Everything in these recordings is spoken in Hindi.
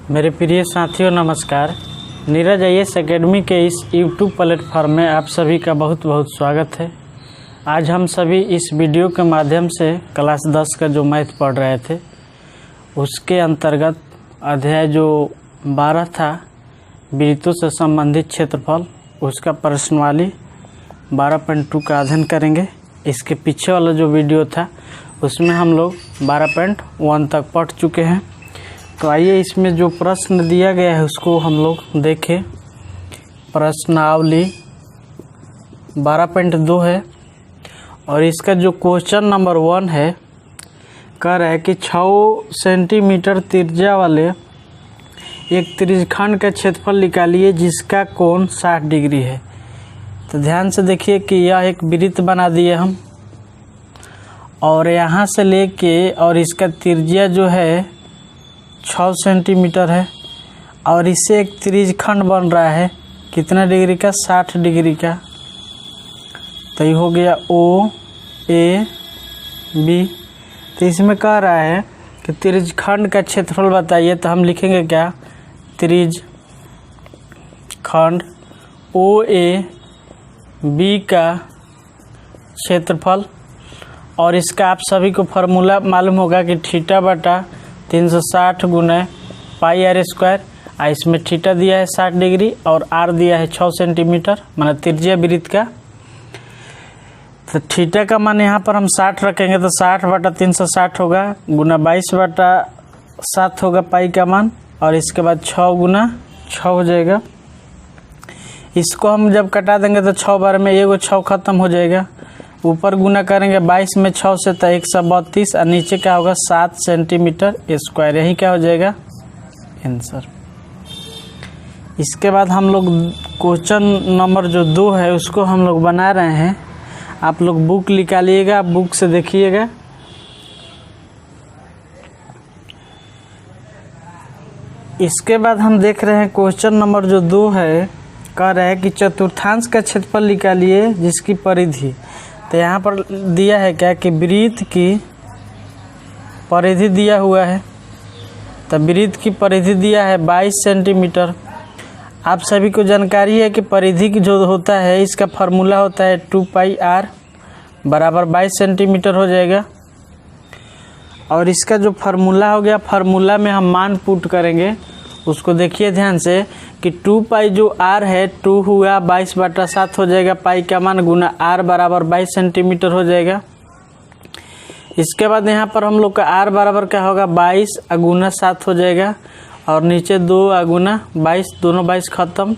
मेरे प्रिय साथियों नमस्कार। नीरज आईएएस एकेडमी के इस यूट्यूब प्लेटफॉर्म में आप सभी का बहुत बहुत स्वागत है। आज हम सभी इस वीडियो के माध्यम से क्लास 10 का जो मैथ पढ़ रहे थे उसके अंतर्गत अध्याय जो 12 था वृत्तों से संबंधित क्षेत्रफल, उसका प्रश्नावली 12.2 का अध्ययन करेंगे। इसके पीछे वाला जो वीडियो था उसमें हम लोग 12.1 तक पढ़ चुके हैं। तो आइए इसमें जो प्रश्न दिया गया है उसको हम लोग देखें। प्रश्नावली 12.2 है और इसका जो क्वेश्चन नंबर 1 है कह रहा है कि 6 सेंटीमीटर त्रिज्या वाले एक त्रिज्यखंड का क्षेत्रफल निकालिए जिसका कोण 60 डिग्री है। तो ध्यान से देखिए कि यह एक वृत्त बना दिए हम और यहाँ से लेके और इसका त्रिज्या जो है 6 सेंटीमीटर है और इससे एक त्रिज्यखंड बन रहा है कितना डिग्री का, 60 डिग्री का। तो ये हो गया ओ ए बी। तो इसमें कह रहा है कि त्रिज्यखंड का क्षेत्रफल बताइए। तो हम लिखेंगे क्या, त्रिज्यखंड ओ ए बी का क्षेत्रफल। और इसका आप सभी को फार्मूला मालूम होगा कि थीटा बटा 360 गुना पाई आर स्क्वायर। इसमें थीटा दिया है 60 डिग्री और आर दिया है 6 सेंटीमीटर, माना त्रिज्या वृत्त का। तो थीटा का मान यहाँ पर हम 60 रखेंगे तो 60 बटा 360 होगा गुना 22 बटा 7 होगा पाई का मान, और इसके बाद 6 गुना 6 हो जाएगा। इसको हम जब कटा देंगे तो 6 बार में एगो 6 खत्म हो जाएगा। ऊपर गुना करेंगे 22 में 6 से तो 132 और नीचे क्या होगा 7 सेंटीमीटर स्क्वायर। यही क्या हो जाएगा आंसर। इसके बाद हम लोग क्वेश्चन नंबर जो 2 है उसको हम लोग बना रहे हैं। आप लोग बुक निकालिएगा, बुक से देखिएगा। इसके बाद हम देख रहे हैं क्वेश्चन नंबर जो 2 है कह रहा है कि चतुर्थांश का क्षेत्रफल निकालिए जिसकी परिधि। तो यहाँ पर दिया है क्या कि वृत्त की परिधि दिया हुआ है। तो वृत्त की परिधि दिया है 22 सेंटीमीटर। आप सभी को जानकारी है कि परिधि की जो होता है इसका फार्मूला होता है 2 पाई आर बराबर 22 सेंटीमीटर हो जाएगा। और इसका जो फार्मूला हो गया, फार्मूला में हम मान पुट करेंगे। उसको देखिए ध्यान से कि 2 पाई जो आर है 2 हुआ 22 बटा 7 हो जाएगा पाई का मान गुना आर बराबर 22 सेंटीमीटर हो जाएगा। इसके बाद यहाँ पर हम लोग का आर बराबर क्या होगा 22 गुना 7 हो जाएगा और नीचे 2 गुना 22, दोनों 22 खत्म।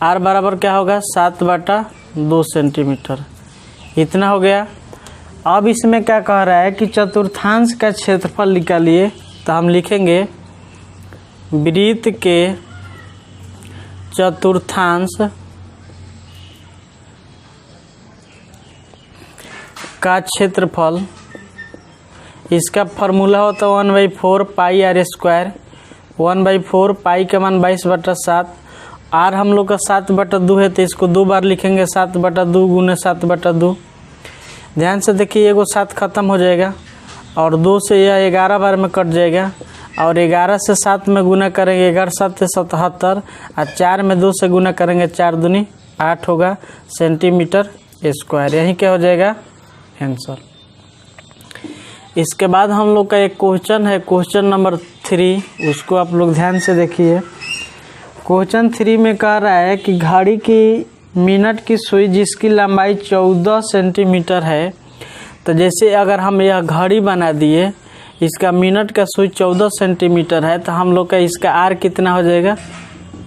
आर बराबर क्या होगा 7 बटा 2 सेंटीमीटर, इतना हो गया। अब इसमें क्या कह रहा है कि चतुर्थांश का क्षेत्रफल निकालिए। तो हम लिखेंगे वृत्त के चतुर्थांश का क्षेत्रफल, इसका फार्मूला होता है 1/4 पाई आर स्क्वायर। 1/4 पाई का मान 22 बटा 7। आर हम लोग का 7 बटा 2 है तो इसको 2 बार लिखेंगे 7 बटा 2 गुना 7 बटा 2। ध्यान से देखिए एगो 7 खत्म हो जाएगा और 2 से यह 11 बार में कट जाएगा और 11 से 7 में गुना करेंगे 11 7 से 77 और 4 में 2 से गुना करेंगे 4 दूनी 8 होगा सेंटीमीटर स्क्वायर। यही क्या हो जाएगा आंसर। इसके बाद हम लोग का एक क्वेश्चन है, क्वेश्चन नंबर 3, उसको आप लोग ध्यान से देखिए। क्वेश्चन 3 में कह रहा है कि घड़ी की मिनट की सुई जिसकी लंबाई 14 सेंटीमीटर है। तो जैसे अगर हम यह घड़ी बना दिए, इसका मिनट का सुई 14 सेंटीमीटर है तो हम लोग का इसका आर कितना हो जाएगा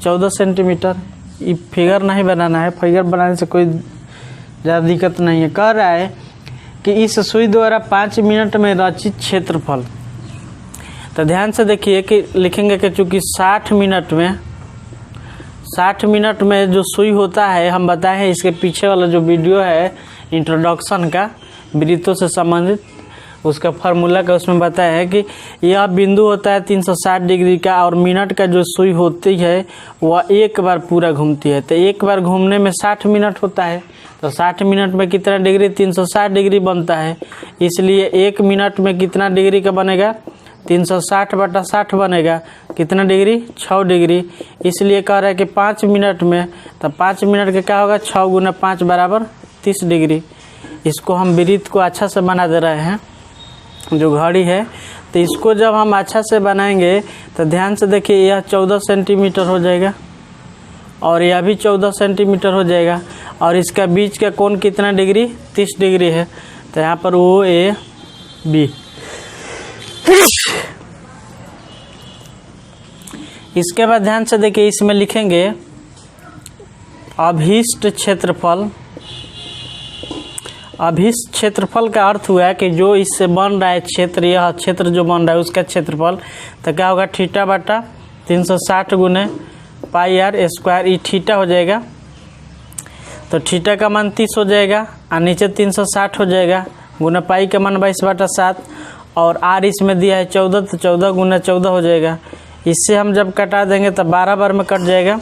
14 सेंटीमीटर। ये फिगर नहीं बनाना है, फिगर बनाने से कोई ज़्यादा दिक्कत नहीं है। कह रहा है कि इस सुई द्वारा 5 मिनट में रचित क्षेत्रफल। तो ध्यान से देखिए कि लिखेंगे कि चूँकि 60 मिनट में जो सुई होता है, हम बताए हैं इसके पीछे वाला जो वीडियो है इंट्रोडक्शन का वृत्तों से संबंधित, उसका फार्मूला का उसमें बताया है कि यह बिंदु होता है 360 डिग्री का और मिनट का जो सुई होती है वह एक बार पूरा घूमती है। तो एक बार घूमने में 60 मिनट होता है। तो 60 मिनट में कितना डिग्री, 360 डिग्री बनता है। इसलिए 1 मिनट में कितना डिग्री का बनेगा, 360/60 बनेगा कितना डिग्री, 6 डिग्री। इसलिए कह रहा है कि 5 मिनट में, तो 5 मिनट के क्या होगा, 6 × 5 = 30 डिग्री। इसको हम वृत्त को अच्छा से बना दे रहे हैं जो घड़ी है। तो इसको जब हम अच्छा से बनाएंगे तो ध्यान से देखिए, यह 14 सेंटीमीटर हो जाएगा और यह भी 14 सेंटीमीटर हो जाएगा और इसका बीच का कोण कितना डिग्री, 30 डिग्री है। तो यहाँ पर OAB। इसके बाद ध्यान से देखिए, इसमें लिखेंगे अभीष्ट क्षेत्रफल। अभीष्ट क्षेत्रफल का अर्थ हुआ है कि जो इससे बन रहा है क्षेत्र, यह क्षेत्र जो बन रहा है उसका क्षेत्रफल। तो क्या होगा, θ/360 × πr²। ये थीटा हो जाएगा, तो थीटा का मान 30 हो जाएगा और नीचे 360 हो जाएगा, गुना पाई का मान 22/7 और r इसमें दिया है 14, तो 14 × 14 हो जाएगा। इससे हम जब कटा देंगे तो 12 बार में कट जाएगा।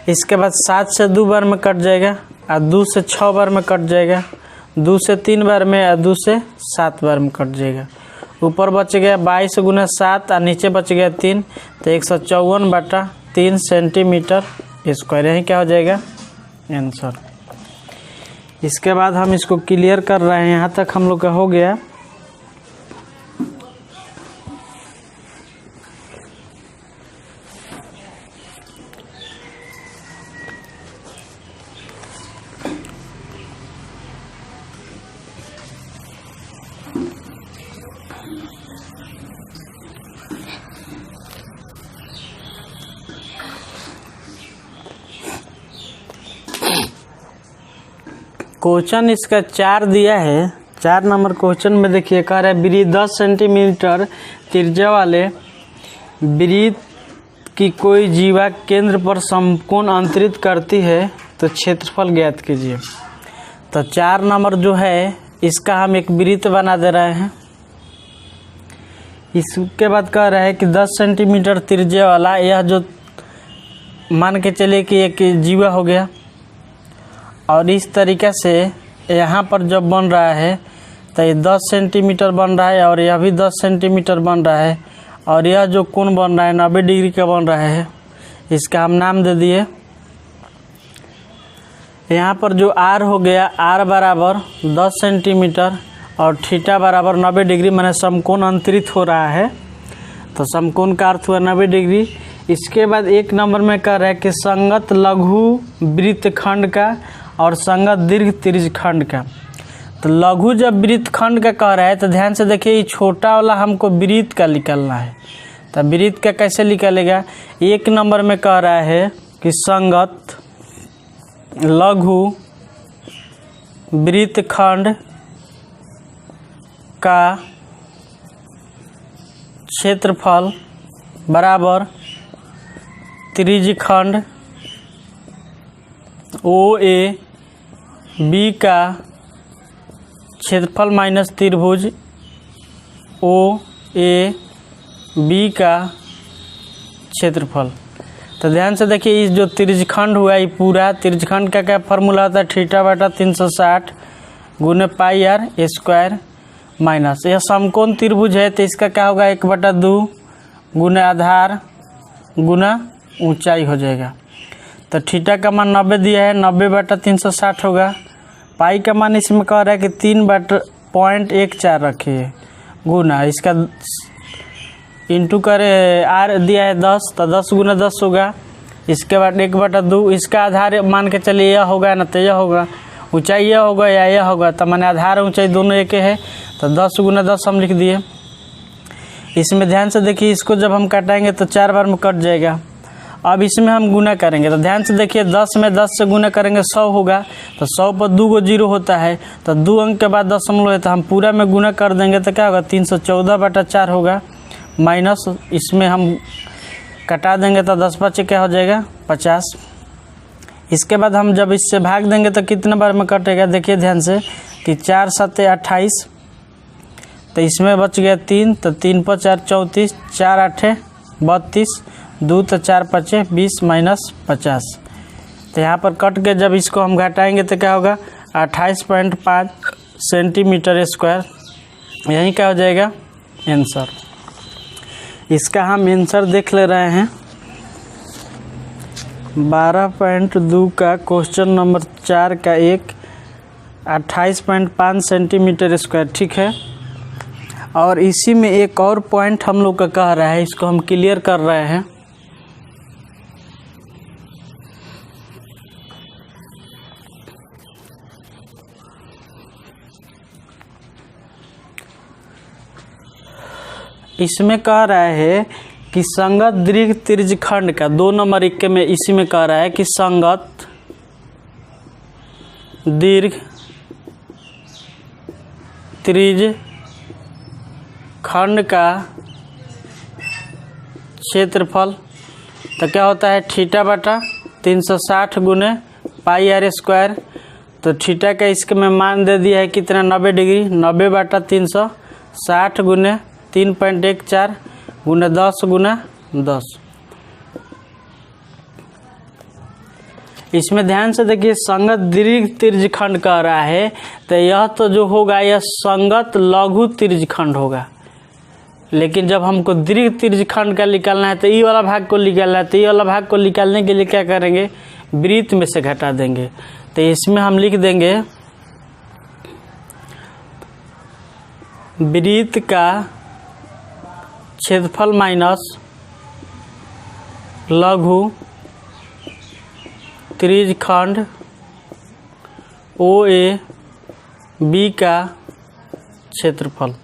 इसके बाद 7 से 2 बार में कट जाएगा और 2 से 6 बार में कट जाएगा, 2 से 3 बार में और 2 से 7 बार में कट जाएगा। ऊपर बच गया 22 × 7 और नीचे बच गया 3, तो 154/3 सेंटीमीटर स्क्वायर। यही क्या हो जाएगा, आंसर। इसके बाद हम इसको क्लियर कर रहे हैं, यहाँ तक हम लोग का हो गया। क्वेश्चन इसका 4 दिया है। 4 नंबर क्वेश्चन में देखिए, कह रहा है वृत्त 10 सेंटीमीटर त्रिज्या वाले वृत्त की कोई जीवा केंद्र पर समकोण अंतरित करती है तो क्षेत्रफल ज्ञात कीजिए। तो 4 नंबर जो है इसका हम एक वृत्त बना दे रहे हैं। इसके बाद कह रहा है कि 10 सेंटीमीटर त्रिज्या वाला, यह जो मान के चलिए कि एक जीवा हो गया और इस तरीक़े से यहाँ पर जब बन रहा है तो ये 10 सेंटीमीटर बन रहा है और यह भी 10 सेंटीमीटर बन रहा है और यह जो कोण बन रहा है 90 डिग्री का बन रहा है। इसका हम नाम दे दिए। यहाँ पर जो R हो गया, R बराबर 10 सेंटीमीटर और थीटा बराबर 90 डिग्री, माने समकोण अंतरित हो रहा है, तो समकोण का अर्थ हुआ 90 डिग्री। इसके बाद 1 नंबर में कह रहा है कि संगत लघु वृत्तखंड का और संगत दीर्घ त्रिज्यखंड का। तो लघु जब वृत्तखंड का कह रहा है तो ध्यान से देखिए, ये छोटा वाला हमको वृत्त का निकालना है। तो वृत्त का कैसे निकालेगा, 1 नंबर में कह रहा है कि संगत लघु वृत्तखंड का क्षेत्रफल बराबर त्रिज्यखंड OAB का क्षेत्रफल माइनस त्रिभुज OAB का क्षेत्रफल। तो ध्यान से देखिए, इस जो त्रिज्यखंड हुआ ये पूरा त्रिज्यखंड का क्या फॉर्मूला होता है, θ/360 × πr² माइनस, यह समकोण त्रिभुज है तो इसका क्या होगा, 1/2 गुना आधार गुना ऊंचाई हो जाएगा। तो थीटा का मान 90 दिया है, 90/360 होगा। पाई का मान इसमें कह रहा है कि 3.14 रखिए गुना, इसका इंटू करे, आर दिया है 10, तो 10 × 10 होगा। इसके बाद 1/2, इसका आधार मान के चलिए यह होगा ना, तो यह होगा, ऊंचाई यह होगा या यह होगा, तो माने आधार ऊंचाई दोनों एक है, तो 10 × 10 हम लिख दिए। इसमें ध्यान से देखिए, इसको जब हम काटेंगे तो 4 बार में कट जाएगा। अब इसमें हम गुना करेंगे, तो ध्यान से देखिए, 10 में 10 से गुना करेंगे 100 होगा, तो 100 पर 2 को 0 होता है, तो 2 अंक के बाद दशमलव है, तो हम पूरा में गुना कर देंगे तो क्या होगा, 314/4 होगा। माइनस इसमें हम कटा देंगे तो 10×5 क्या हो जाएगा, 50। इसके बाद हम जब इससे भाग देंगे तो कितने बार में कटेगा, देखिए ध्यान से कि 4 × 7 = 28, तो इसमें बच गया 3, तो 3 × 4 = 34, 4 × 8 = 32, 2 तो 4 × 5 = 20 माइनस 50। तो यहाँ पर कट के जब इसको हम घटाएंगे तो क्या होगा, 28.5 सेंटीमीटर स्क्वायर। यही क्या हो जाएगा, आंसर। इसका हम आंसर देख ले रहे हैं 12.2 का क्वेश्चन नंबर 4 का 28.5 सेंटीमीटर स्क्वायर, ठीक है। और इसी में एक और पॉइंट हम लोग का कह रहा है, इसको हम क्लियर कर रहे हैं। इसमें कह रहा है कि संगत दीर्घ त्रिज्यखंड का 2 नंबर 1 में इसी में कह रहा है कि संगत दीर्घ त्रिज्यखंड का क्षेत्रफल तो क्या होता है थीटा बटा 360 गुने पाई आर स्क्वायर। तो थीटा का इसके में मान दे दिया है कितना 90 डिग्री, 90 बटा 360 गुने 3.14 गुना 10 गुना 10। इसमें ध्यान से देखिए संगत दीर्घ त्रिज्यखंड कह रहा है, तो यह तो जो होगा यह संगत लघु त्रिज्यखंड होगा। लेकिन जब हमको दीर्घ त्रिज्यखंड का निकालना है तो ई वाला भाग को निकालना है, तो ई वाला भाग को निकालने के लिए क्या करेंगे, वृत्त में से घटा देंगे। तो इसमें हम लिख देंगे वृत्त का क्षेत्रफल माइनस लघु त्रिज्यखंड OA B का क्षेत्रफल।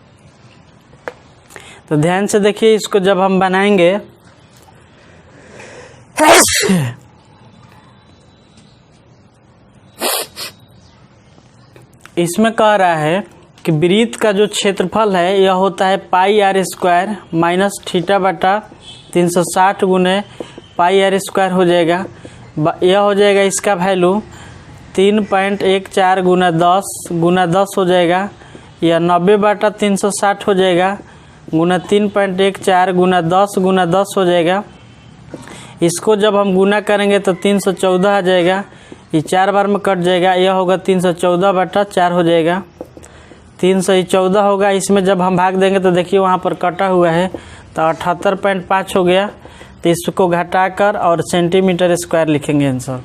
तो ध्यान से देखिए, इसको जब हम बनाएंगे इसमें कह रहा है कि वृत्त का जो क्षेत्रफल है यह होता है पाई आर स्क्वायर माइनस थीटा बटा 360 गुने पाई आर स्क्वायर हो जाएगा। यह हो जाएगा इसका वैल्यू 3.14 गुना 10 हो जाएगा, या 90 बटा 360 हो जाएगा गुना 3.14 गुना 10 हो जाएगा। इसको जब हम गुना करेंगे तो 314 आ जाएगा, ये 4 बार में कट जाएगा, यह होगा 314 बटा 4 हो जाएगा, 314 होगा। इसमें जब हम भाग देंगे तो देखिए वहाँ पर कटा हुआ है तो 78.5 हो गया। तो इसको घटाकर और सेंटीमीटर स्क्वायर लिखेंगे आंसर।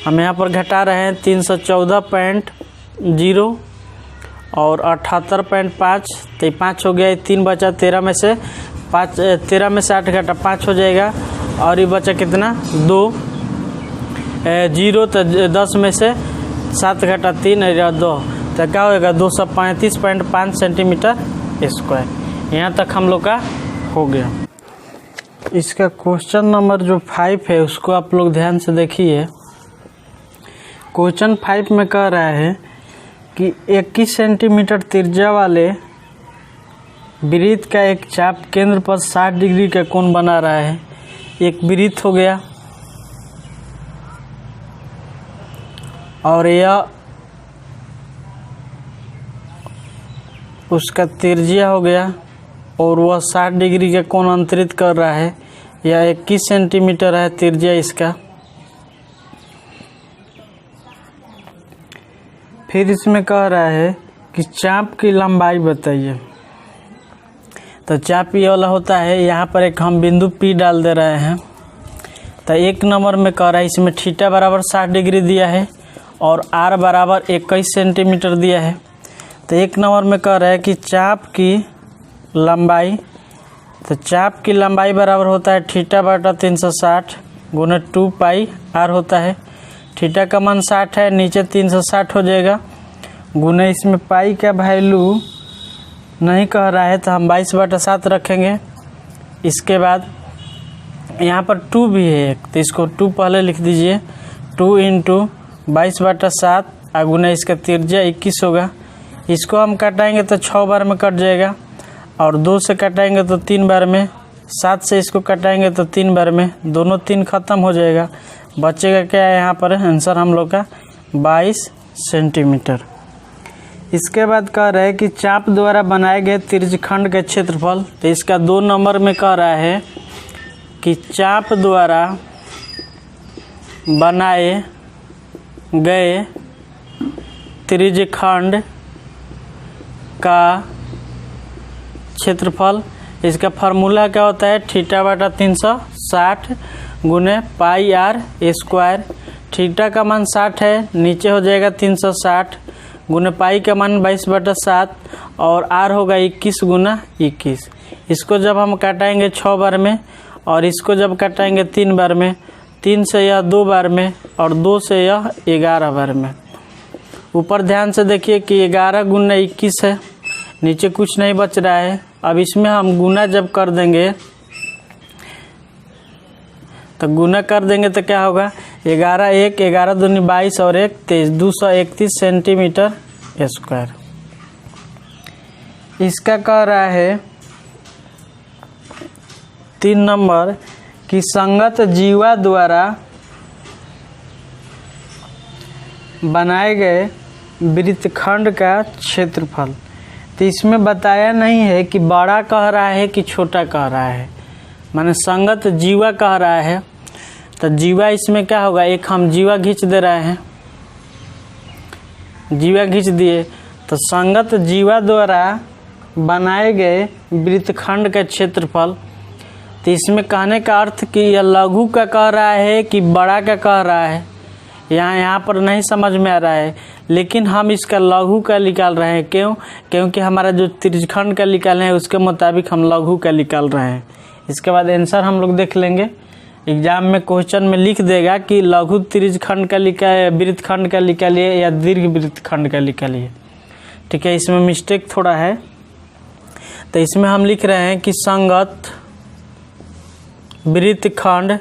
हम यहाँ पर घटा रहे हैं 314.0 और 78.5, तो 5 हो गया, 3 बचा, 13 में से 8 घटा 5 हो जाएगा, और ये बचा कितना 2 0, तो 10 में से 7 घटा 3 और 2, तो क्या होगा 235.5 सेंटीमीटर स्क्वायर। यहाँ तक हम लोग का हो गया। इसका क्वेश्चन नंबर जो 5 है उसको आप लोग ध्यान से देखिए। क्वेश्चन 5 में कह रहा है कि 21 सेंटीमीटर त्रिज्या वाले वृत्त का एक चाप केंद्र पर 60 डिग्री का कोण बना रहा है। एक वृत्त हो गया और यह उसका त्रिज्या हो गया और वह 60 डिग्री का कोण अंतरित कर रहा है। यह 21 सेंटीमीटर है त्रिज्या इसका। फिर इसमें कह रहा है कि चाप की लंबाई बताइए। तो चाप ये वाला होता है, यहाँ पर एक हम बिंदु P डाल दे रहे हैं। तो 1 नंबर में कह रहा है इसमें थीटा बराबर 60 डिग्री दिया है और R बराबर 21 सेंटीमीटर दिया है। तो 1 नंबर में कह रहा है कि चाप की लंबाई, तो चाप की लंबाई बराबर होता है थीटा बटा 360 गुना 2 पाई R होता है। थीटा का मान 60 है, नीचे 360 हो जाएगा, गुना इसमें पाई का वैल्यू नहीं कह रहा है तो हम 22/7 रखेंगे। इसके बाद यहाँ पर 2 भी है, तो इसको 2 पहले लिख दीजिए। 2 × 22/7 गुना इसका त्रिज्या 21 होगा। इसको हम कटाएंगे तो 6 बार में कट जाएगा, और 2 से कटाएंगे तो 3 बार में, 7 से इसको कटाएंगे तो 3 बार में, दोनों 3 खत्म हो जाएगा। बचेगा क्या है यहाँ पर आंसर हम लोग का 22 सेंटीमीटर। इसके बाद कह रहा है कि चाप द्वारा बनाए गए त्रिज्यखंड का क्षेत्रफल। तो इसका 2 नंबर में कह रहा है कि चाप द्वारा बनाए गए त्रिज्यखंड का क्षेत्रफल। इसका फार्मूला क्या होता है, थीटा बटा 360 गुने पाई आर स्क्वायर। थीटा का मान 60 है, नीचे हो जाएगा 360 गुने पाई का मान 22/7 और आर होगा 21 गुना 21। इसको जब हम काटाएंगे 6 बार में और इसको जब काटाएंगे 3 बार में, 3 से यह 2 बार में और 2 से यह 11 बार में। ऊपर ध्यान से देखिए कि 11 गुना 21 है, नीचे कुछ नहीं बच रहा है। अब इसमें हम गुना जब कर देंगे तो गुना कर देंगे तो क्या होगा, 11 1 11 दूनी 22 और 1 23 231 सेंटीमीटर स्क्वायर। इसका कह रहा है 3 नंबर कि संगत जीवा द्वारा बनाए गए वृत्तखंड का क्षेत्रफल। तो इसमें बताया नहीं है कि बड़ा कह रहा है कि छोटा कह रहा है, माने संगत जीवा कह रहा है। तो जीवा इसमें क्या होगा, एक हम जीवा खींच दे रहे हैं, जीवा खींच दिए तो संगत जीवा द्वारा बनाए गए वृत्तखंड का क्षेत्रफल। तो इसमें कहने का अर्थ कि यह लघु का कह रहा है कि बड़ा का कह रहा है, यहाँ पर नहीं समझ में आ रहा है। लेकिन हम इसका लघु का निकाल रहे हैं, क्यों, क्योंकि हमारा जो त्रिज्यखंड का निकाले हैं उसके मुताबिक हम लघु का निकाल रहे हैं। इसके बाद आंसर हम लोग देख लेंगे। एग्जाम में क्वेश्चन में लिख देगा कि लघु त्रिज्यखंड का वृत्तखंड का निकालिए या दीर्घ वृत्तखंड का निकालिए। ठीक है, इसमें मिस्टेक थोड़ा है। तो इसमें हम लिख रहे हैं कि संगत वृत्तखंड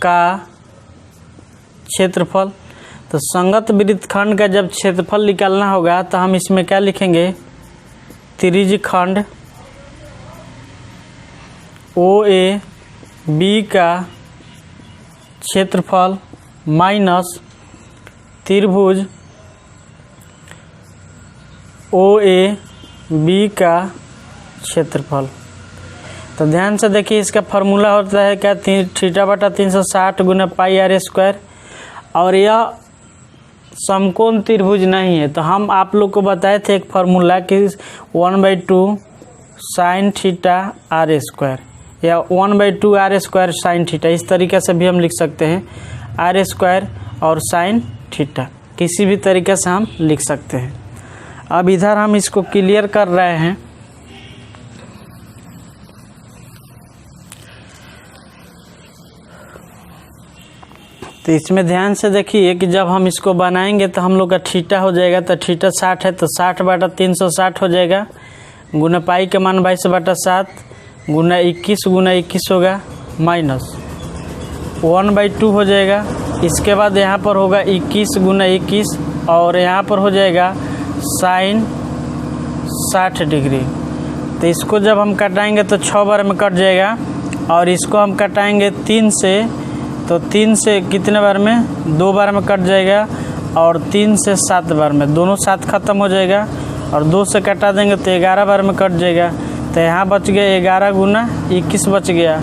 का क्षेत्रफल। तो संगत वृत्तखंड का जब क्षेत्रफल निकालना होगा तो हम इसमें क्या लिखेंगे, त्रिज्यखंड OA B का क्षेत्रफल माइनस त्रिभुज OA B का क्षेत्रफल। तो ध्यान से देखिए, इसका फार्मूला होता है क्या, थीटा बटा 360 गुना पाई आर स्क्वायर। और यह समकोण त्रिभुज नहीं है, तो हम आप लोग को बताए थे एक फार्मूला कि 1/2 साइन थीटा आर स्क्वायर या 1/2 आर स्क्वायर साइन थीटा, इस तरीके से भी हम लिख सकते हैं। आर स्क्वायर और साइन थीटा किसी भी तरीके से हम लिख सकते हैं। अब इधर हम इसको क्लियर कर रहे हैं। तो इसमें ध्यान से देखिए कि जब हम इसको बनाएंगे तो हम लोग का थीटा हो जाएगा, तो थीटा 60 है तो 60 बटा 360 हो जाएगा गुना पाई का मान 22/7 गुना 21 होगा माइनस 1/2 हो जाएगा। इसके बाद यहाँ पर होगा 21 गुना 21 और यहाँ पर हो जाएगा साइन 60 डिग्री। तो इसको जब हम कटाएंगे तो 6 बार में कट जाएगा और इसको हम कटाएंगे 3 से, तो 3 से कितने बार में, 2 बार में कट जाएगा और 3 से 7 बार में, दोनों 7 खत्म हो जाएगा और 2 से कटा देंगे तो 11 बार में कट जाएगा। तो यहाँ बच गया 11 गुना 21 बच गया।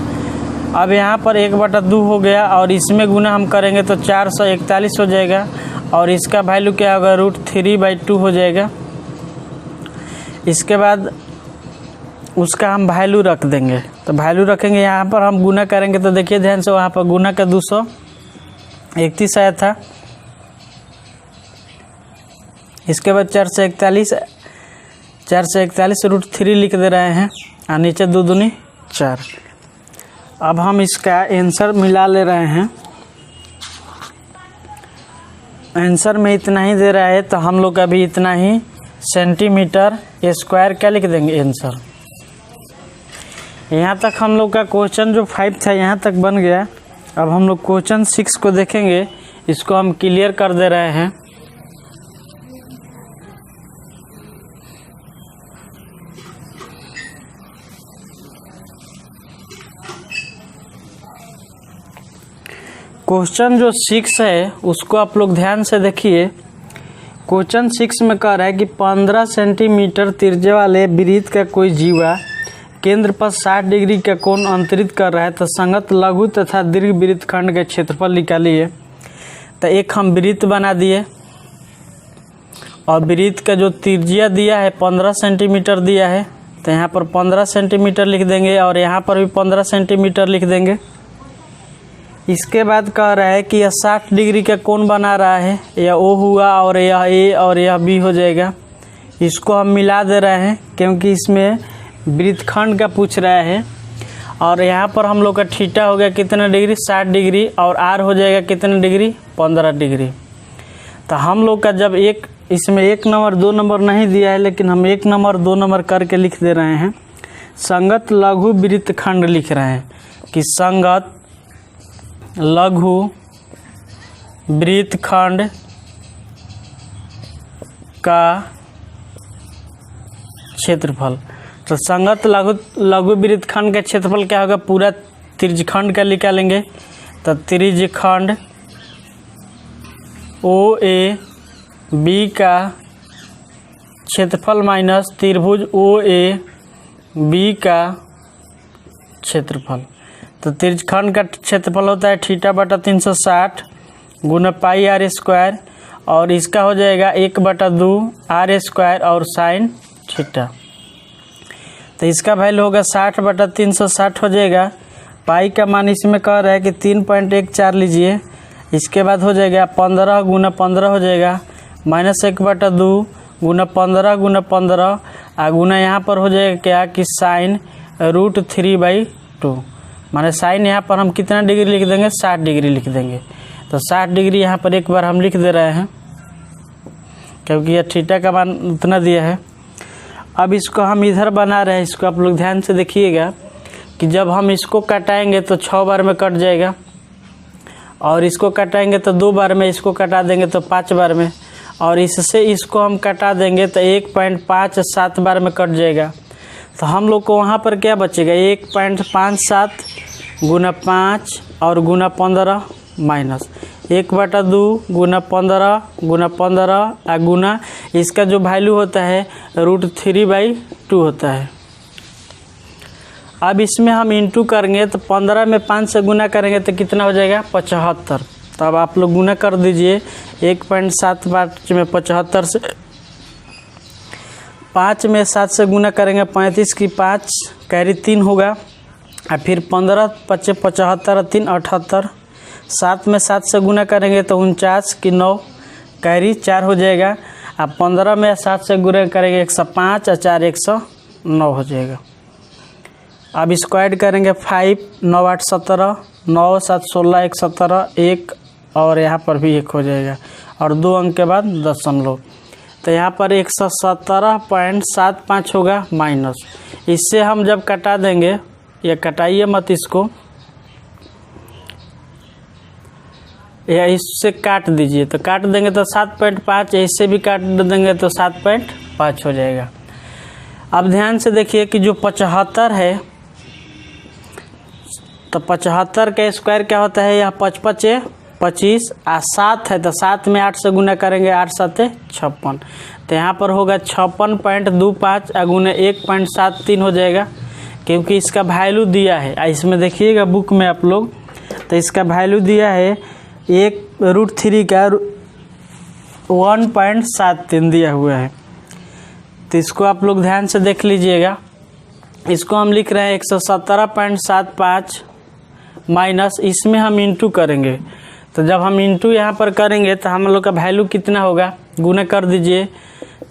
अब यहाँ पर 1/2 हो गया और इसमें गुना हम करेंगे तो 441 हो जाएगा और इसका वैल्यू क्या होगा, √3/2 हो जाएगा। इसके बाद उसका हम वैल्यू रख देंगे, तो वैल्यू रखेंगे, यहाँ पर हम गुना करेंगे तो देखिए ध्यान से, वहाँ पर गुना का 231 आया था। इसके बाद 441 √3 लिख दे रहे हैं और नीचे 2 दूनी 4। अब हम इसका आंसर मिला ले रहे हैं। आंसर में इतना ही दे रहा है तो हम लोग अभी इतना ही सेंटीमीटर स्क्वायर क्या लिख देंगे आंसर। यहाँ तक हम लोग का क्वेश्चन जो 5 था यहाँ तक बन गया। अब हम लोग क्वेश्चन 6 को देखेंगे, इसको हम क्लियर कर दे रहे हैं। क्वेश्चन जो 6 है उसको आप लोग ध्यान से देखिए। क्वेश्चन 6 में कह रहा है कि 15 सेंटीमीटर त्रिज्या वाले वृत्त का कोई जीवा केंद्र पर 60 डिग्री का कोण अंतरित कर रहा है, तो संगत लघु तथा दीर्घ वृत्तखंड के क्षेत्रफल निकालिए। तो एक हम वृत्त बना दिए और वृत्त का जो त्रिज्या दिया है 15 सेंटीमीटर दिया है, तो यहाँ पर 15 सेंटीमीटर लिख देंगे और यहाँ पर भी 15 सेंटीमीटर लिख देंगे। इसके बाद कह रहा है कि यह 60 डिग्री का कोण बना रहा है, यह O हुआ और यह A और यह B हो जाएगा। इसको हम मिला दे रहे हैं क्योंकि इसमें वृत्तखंड का पूछ रहा है। और यहाँ पर हम लोग का थीटा हो गया कितना डिग्री, 60 डिग्री, और R हो जाएगा कितना डिग्री, 15 डिग्री। तो हम लोग का जब इसमें 1 नंबर 2 नंबर नहीं दिया है, लेकिन हम 1 नंबर 2 नंबर करके लिख दे रहे हैं। संगत लघु वृत्तखंड लिख रहे हैं कि संगत लघु वृत्तखंड का क्षेत्रफल। तो संगत लघु वृत्तखंड का क्षेत्रफल क्या होगा, पूरा त्रिज्यखंड का निकालेंगे। तो त्रिज्यखंड OA B का क्षेत्रफल माइनस त्रिभुज OA B का क्षेत्रफल। तो त्रिज्यखंड का क्षेत्रफल होता है θ/360 गुना पाई r², और इसका हो जाएगा 1/2 r² और साइन थीटा। तो इसका वैल्यू होगा 60/360 हो जाएगा। पाई का मान इसमें कह रहा है कि 3.14 लीजिए। इसके बाद हो जाएगा 15 गुना 15 हो जाएगा माइनस 1/2 गुना 15 गुना 15 गुना यहाँ पर हो जाएगा क्या कि साइन √3/2, माने साइन यहाँ पर हम कितना डिग्री लिख देंगे, 60 डिग्री लिख देंगे। तो 60 डिग्री यहाँ पर एक बार हम लिख दे रहे हैं क्योंकि यह थीटा का मान उतना दिया है। अब इसको हम इधर बना रहे हैं, इसको आप लोग ध्यान से देखिएगा कि जब हम इसको कटाएंगे तो 6 बार में कट जाएगा, और इसको कटाएंगे तो 2 बार में, इसको कटा देंगे तो 5 बार में, और इससे इसको हम कटा देंगे तो 1.57 बार में कट जाएगा। तो हम लोग को वहाँ पर क्या बचेगा, 1.57 गुना 5 और गुना 15 माइनस 1/2 गुना 15 गुना 15 गुना इसका जो वैल्यू होता है √3/2 होता है। अब इसमें हम इंटू करेंगे तो 15 में 5 से गुना करेंगे तो कितना हो जाएगा, 75। तो अब आप लोग गुना कर दीजिए 1.7 में 75 से, 5 में 7 से गुना करेंगे 35 की 5 कैरी 3 होगा, और फिर 15 × 5 = 75 3 78, 7 में 7 से गुना करेंगे तो 49 की 9 कैरी 4 हो जाएगा, अब 15 में 7 से गुना करेंगे 105 और 4 109 हो जाएगा। अब इसको ऐड करेंगे 5 9 8 17 9 7 16 1 17 1 और यहाँ पर भी 1 हो जाएगा, और 2 अंक के बाद दशमलव। तो यहाँ पर 117.75 होगा माइनस। इससे हम जब कटा देंगे, या कटाइए मत इसको, या इससे काट दीजिए, तो काट देंगे तो 7.5, इससे भी काट देंगे तो 7.5 हो जाएगा। अब ध्यान से देखिए कि जो 75 है, तो 75 का स्क्वायर क्या होता है, यहाँ 5 5 25 और 7 है तो 7 में 8 से गुना करेंगे 8 7 56, तो यहाँ पर होगा 56.25 गुना 1.73 हो जाएगा, क्योंकि इसका वैल्यू दिया है। इसमें देखिएगा बुक में आप लोग, तो इसका वैल्यू दिया है 1√3 का 1.73 दिया हुआ है। तो इसको आप लोग ध्यान से देख लीजिएगा। इसको हम लिख रहे हैं 117.75 माइनस, इसमें हम इंटू करेंगे। तो जब हम इंटू यहाँ पर करेंगे तो हम लोग का वैल्यू कितना होगा, गुना कर दीजिए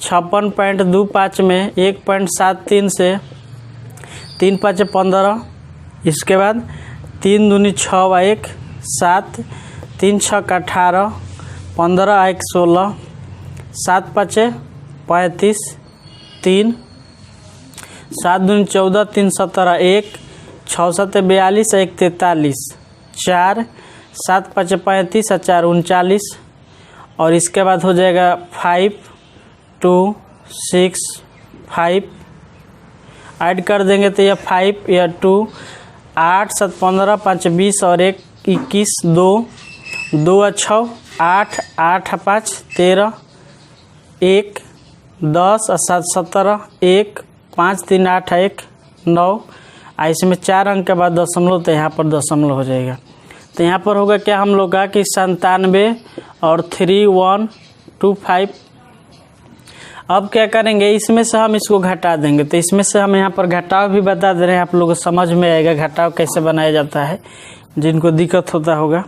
56.25 में 1.73 से 3 5 15, इसके बाद 3 दूनी 6 और 1 7, 3 6 18, 15 1 16, 7 5 35, 3 7 दूनी 14, 3 17 1, 6 7 42, 1 43, 4 7 5 35 और 4 39, और इसके बाद हो जाएगा 5 2 6 5, ऐड कर देंगे तो यह 5 या 2 8 7 15 5 20 और 1 21 2 2 और 6 8 8 5 13 1 10 और 7 17 1 5 3 8 1 9, इसमें 4 अंक के बाद दशमलव, तो यहाँ पर दशमलव हो जाएगा। तो यहाँ पर होगा क्या हम लोग का कि 97 और 3125। अब क्या करेंगे, इसमें से हम इसको घटा देंगे। तो इसमें से हम यहाँ पर घटाव भी बता दे रहे हैं, आप लोगों को समझ में आएगा घटाव कैसे बनाया जाता है, जिनको दिक्कत होता होगा।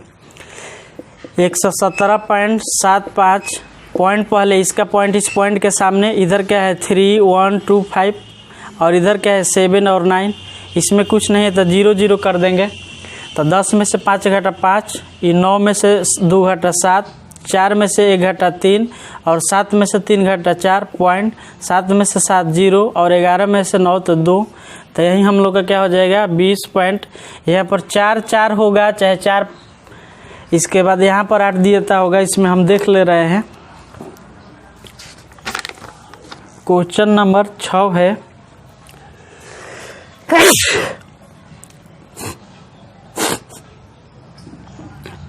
117.75 पॉइंट पहले इसका पॉइंट, इस पॉइंट के सामने इधर क्या है 3, 1, 2, 5 और इधर क्या है 7 और 9। इसमें कुछ नहीं है तो 0 0 कर देंगे। तो 10 में से 5 घटा 5, 9 में से 2 घटा 7, 4 में से 1 घटा 3 और 7 में से 3 घटा 4 पॉइंट, 7 में से 7 0 और 11 में से 9 तो 2। तो यही हम लोग का क्या हो जाएगा 20 पॉइंट। यहाँ पर 4 4 होगा चाहे 4, इसके बाद यहाँ पर 8 दिया होगा, इसमें हम देख ले रहे हैं। क्वेश्चन नंबर 6 है।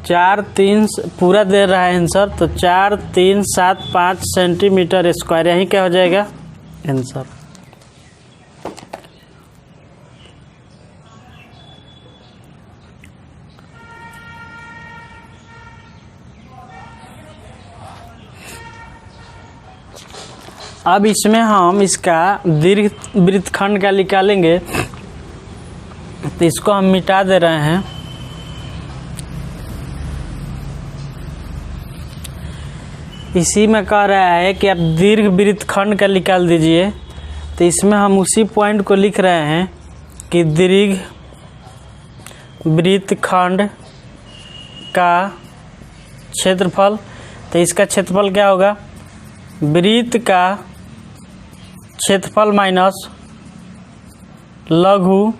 4 3 पूरा दे रहा है आंसर, तो 4 3 7 5 सेंटीमीटर स्क्वायर, यही क्या हो जाएगा आंसर। अब इसमें हम इसका दीर्घ वृत्तखंड का निकालेंगे, तो इसको हम मिटा दे रहे हैं। इसी में कह रहा है कि आप दीर्घ वृत्तखंड का निकाल दीजिए। तो इसमें हम उसी पॉइंट को लिख रहे हैं कि दीर्घ वृत्तखंड का क्षेत्रफल, तो इसका क्षेत्रफल क्या होगा, वृत्त का क्षेत्रफल माइनस लघु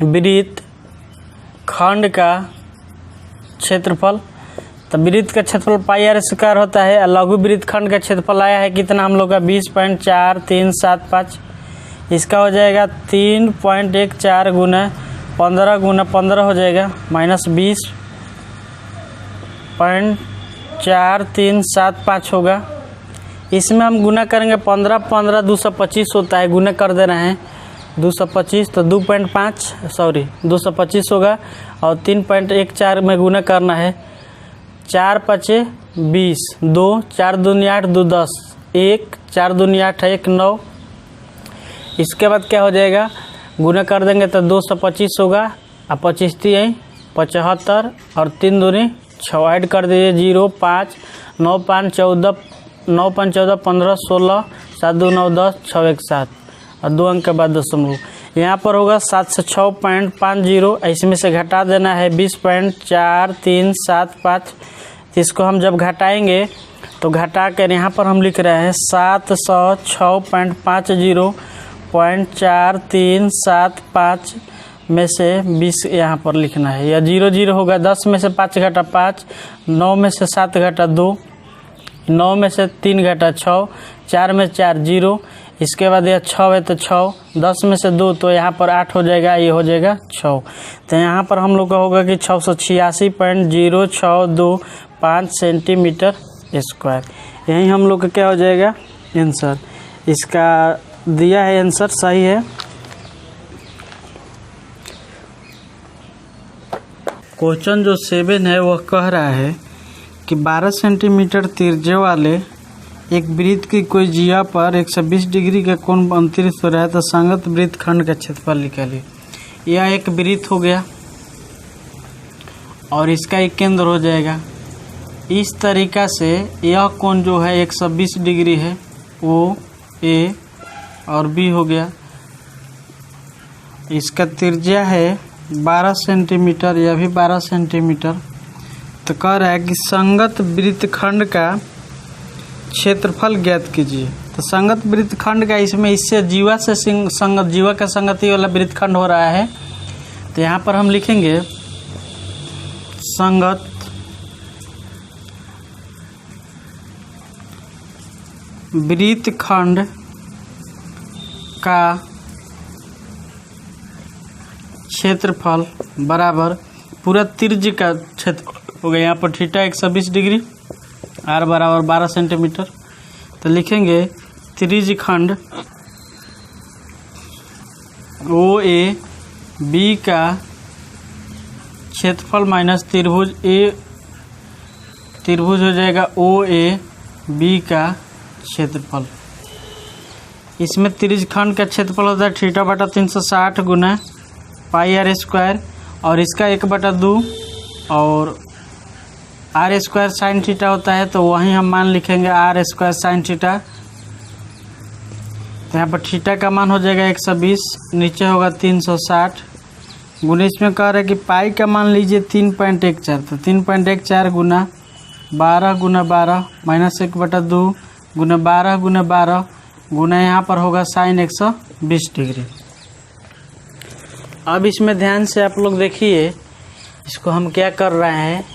वृत्तखंड का क्षेत्रफल। तो वृत्त का क्षेत्रफल पाई आर स्क्वायर होता है और लघु वृत्तखंड का क्षेत्रफल आया है कितना हम लोग का 20.4375। इसका हो जाएगा 3.14 गुना 15 गुना 15 हो जाएगा माइनस 20.4375 होगा। इसमें हम गुना करेंगे 15 15 225 होता है, गुना कर दे रहे हैं 225, तो 225 होगा और 3.14 में गुना करना है। 4 5 20, 2 4 दूनी 8, 2 10, 1 4 दूनी 8 1 9। इसके बाद क्या हो जाएगा, गुना कर देंगे तो 225 होगा और 25 3 75 और 3 दूनी 6, ऐड कर दीजिए 0 5 9 5 14 9 5 14 15 16 7 2 9 10 6 1 7 और 2 अंक के बाद दशमलव। यहाँ पर होगा 7 से 6.50, इसमें से घटा देना है 20.4375। इसको हम जब घटाएंगे तो घटा कर यहाँ पर हम लिख रहे हैं 706.50.4375 में से 20 यहाँ पर लिखना है, या 0 0 होगा। 10 में से 5 घटा 5, 9 में से 7 घटा 2, 9 में से 3 घटा 6, 4 में 4 0। इसके बाद यह 6 है तो 6, 10 में से 2 तो यहाँ पर 8 हो जाएगा, ये हो जाएगा 6। तो यहाँ पर हम लोग का होगा कि 686.0625 सेंटीमीटर स्क्वायर, यही हम लोग का क्या हो जाएगा आंसर। इसका दिया है आंसर सही है। क्वेश्चन जो 7 है वह कह रहा है कि 12 सेंटीमीटर त्रिज्या वाले एक वृत्त की कोई जिया पर 120 डिग्री का कोण अंतरित हो रहा है, तो संगत वृत्तखंड का क्षेत्रफल निकालिए। यह एक वृत्त हो गया और इसका एक केंद्र हो जाएगा। इस तरीका से यह कोण जो है 120 डिग्री है, ओ ए और बी हो गया। इसका त्रिज्या है 12 सेंटीमीटर, यह भी 12 सेंटीमीटर। तो कह रहा है कि संगत वृत्तखंड का क्षेत्रफल ज्ञात कीजिए। तो संगत वृत्तखंड का, इसमें इससे जीवा से संगत, जीवा का संगति वाला वृत्तखंड हो रहा है। तो यहाँ पर हम लिखेंगे संगत वृत्तखंड का क्षेत्रफल बराबर पूरा त्रिज्या का क्षेत्र हो गया। यहाँ पर थीटा 120 डिग्री, आर बराबर 12 सेंटीमीटर। तो लिखेंगे त्रिज्यखंड ओ ए बी का क्षेत्रफल माइनस त्रिभुज ए, त्रिभुज हो जाएगा ओ ए बी का क्षेत्रफल। इसमें त्रिज्यखंड का क्षेत्रफल होता है थीटा बटा 360 गुना पाई आर स्क्वायर, और इसका 1/2 और आर स्क्वायर साइन थीटा होता है, तो वहीं हम मान लिखेंगे आर स्क्वायर साइन थीटा। तो यहाँ पर थीटा का मान हो जाएगा 120, नीचे होगा 360 गुना, इसमें कह रहा है कि पाई का मान लीजिए 3.14, तो 3.14 गुना 12 गुना 12 माइनस 1/2 गुना 12 गुना 12 गुना यहाँ पर होगा साइन 120 डिग्री। अब इसमें ध्यान से आप लोग देखिए, इसको हम क्या कर रहे हैं,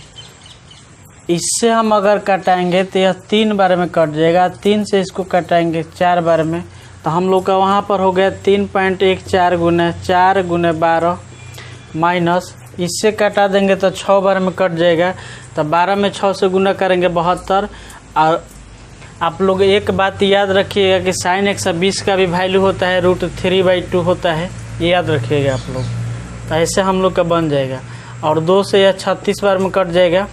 इससे हम अगर कटाएंगे तो यह 3 बार में कट जाएगा, 3 से इसको कटाएंगे 4 बार में, तो हम लोग का वहाँ पर हो गया 3.14 गुना 4 गुना 12 माइनस, इससे कटा देंगे तो 6 बार में कट जाएगा, तो 12 में 6 से गुना करेंगे 72। और आप लोग एक बात याद रखिएगा कि साइन 120 का भी वैल्यू होता है √3/2 होता है, ये याद रखिएगा आप लोग। तो ऐसे हम लोग का बन जाएगा, और 2 से यह 36 बार में कट जाएगा,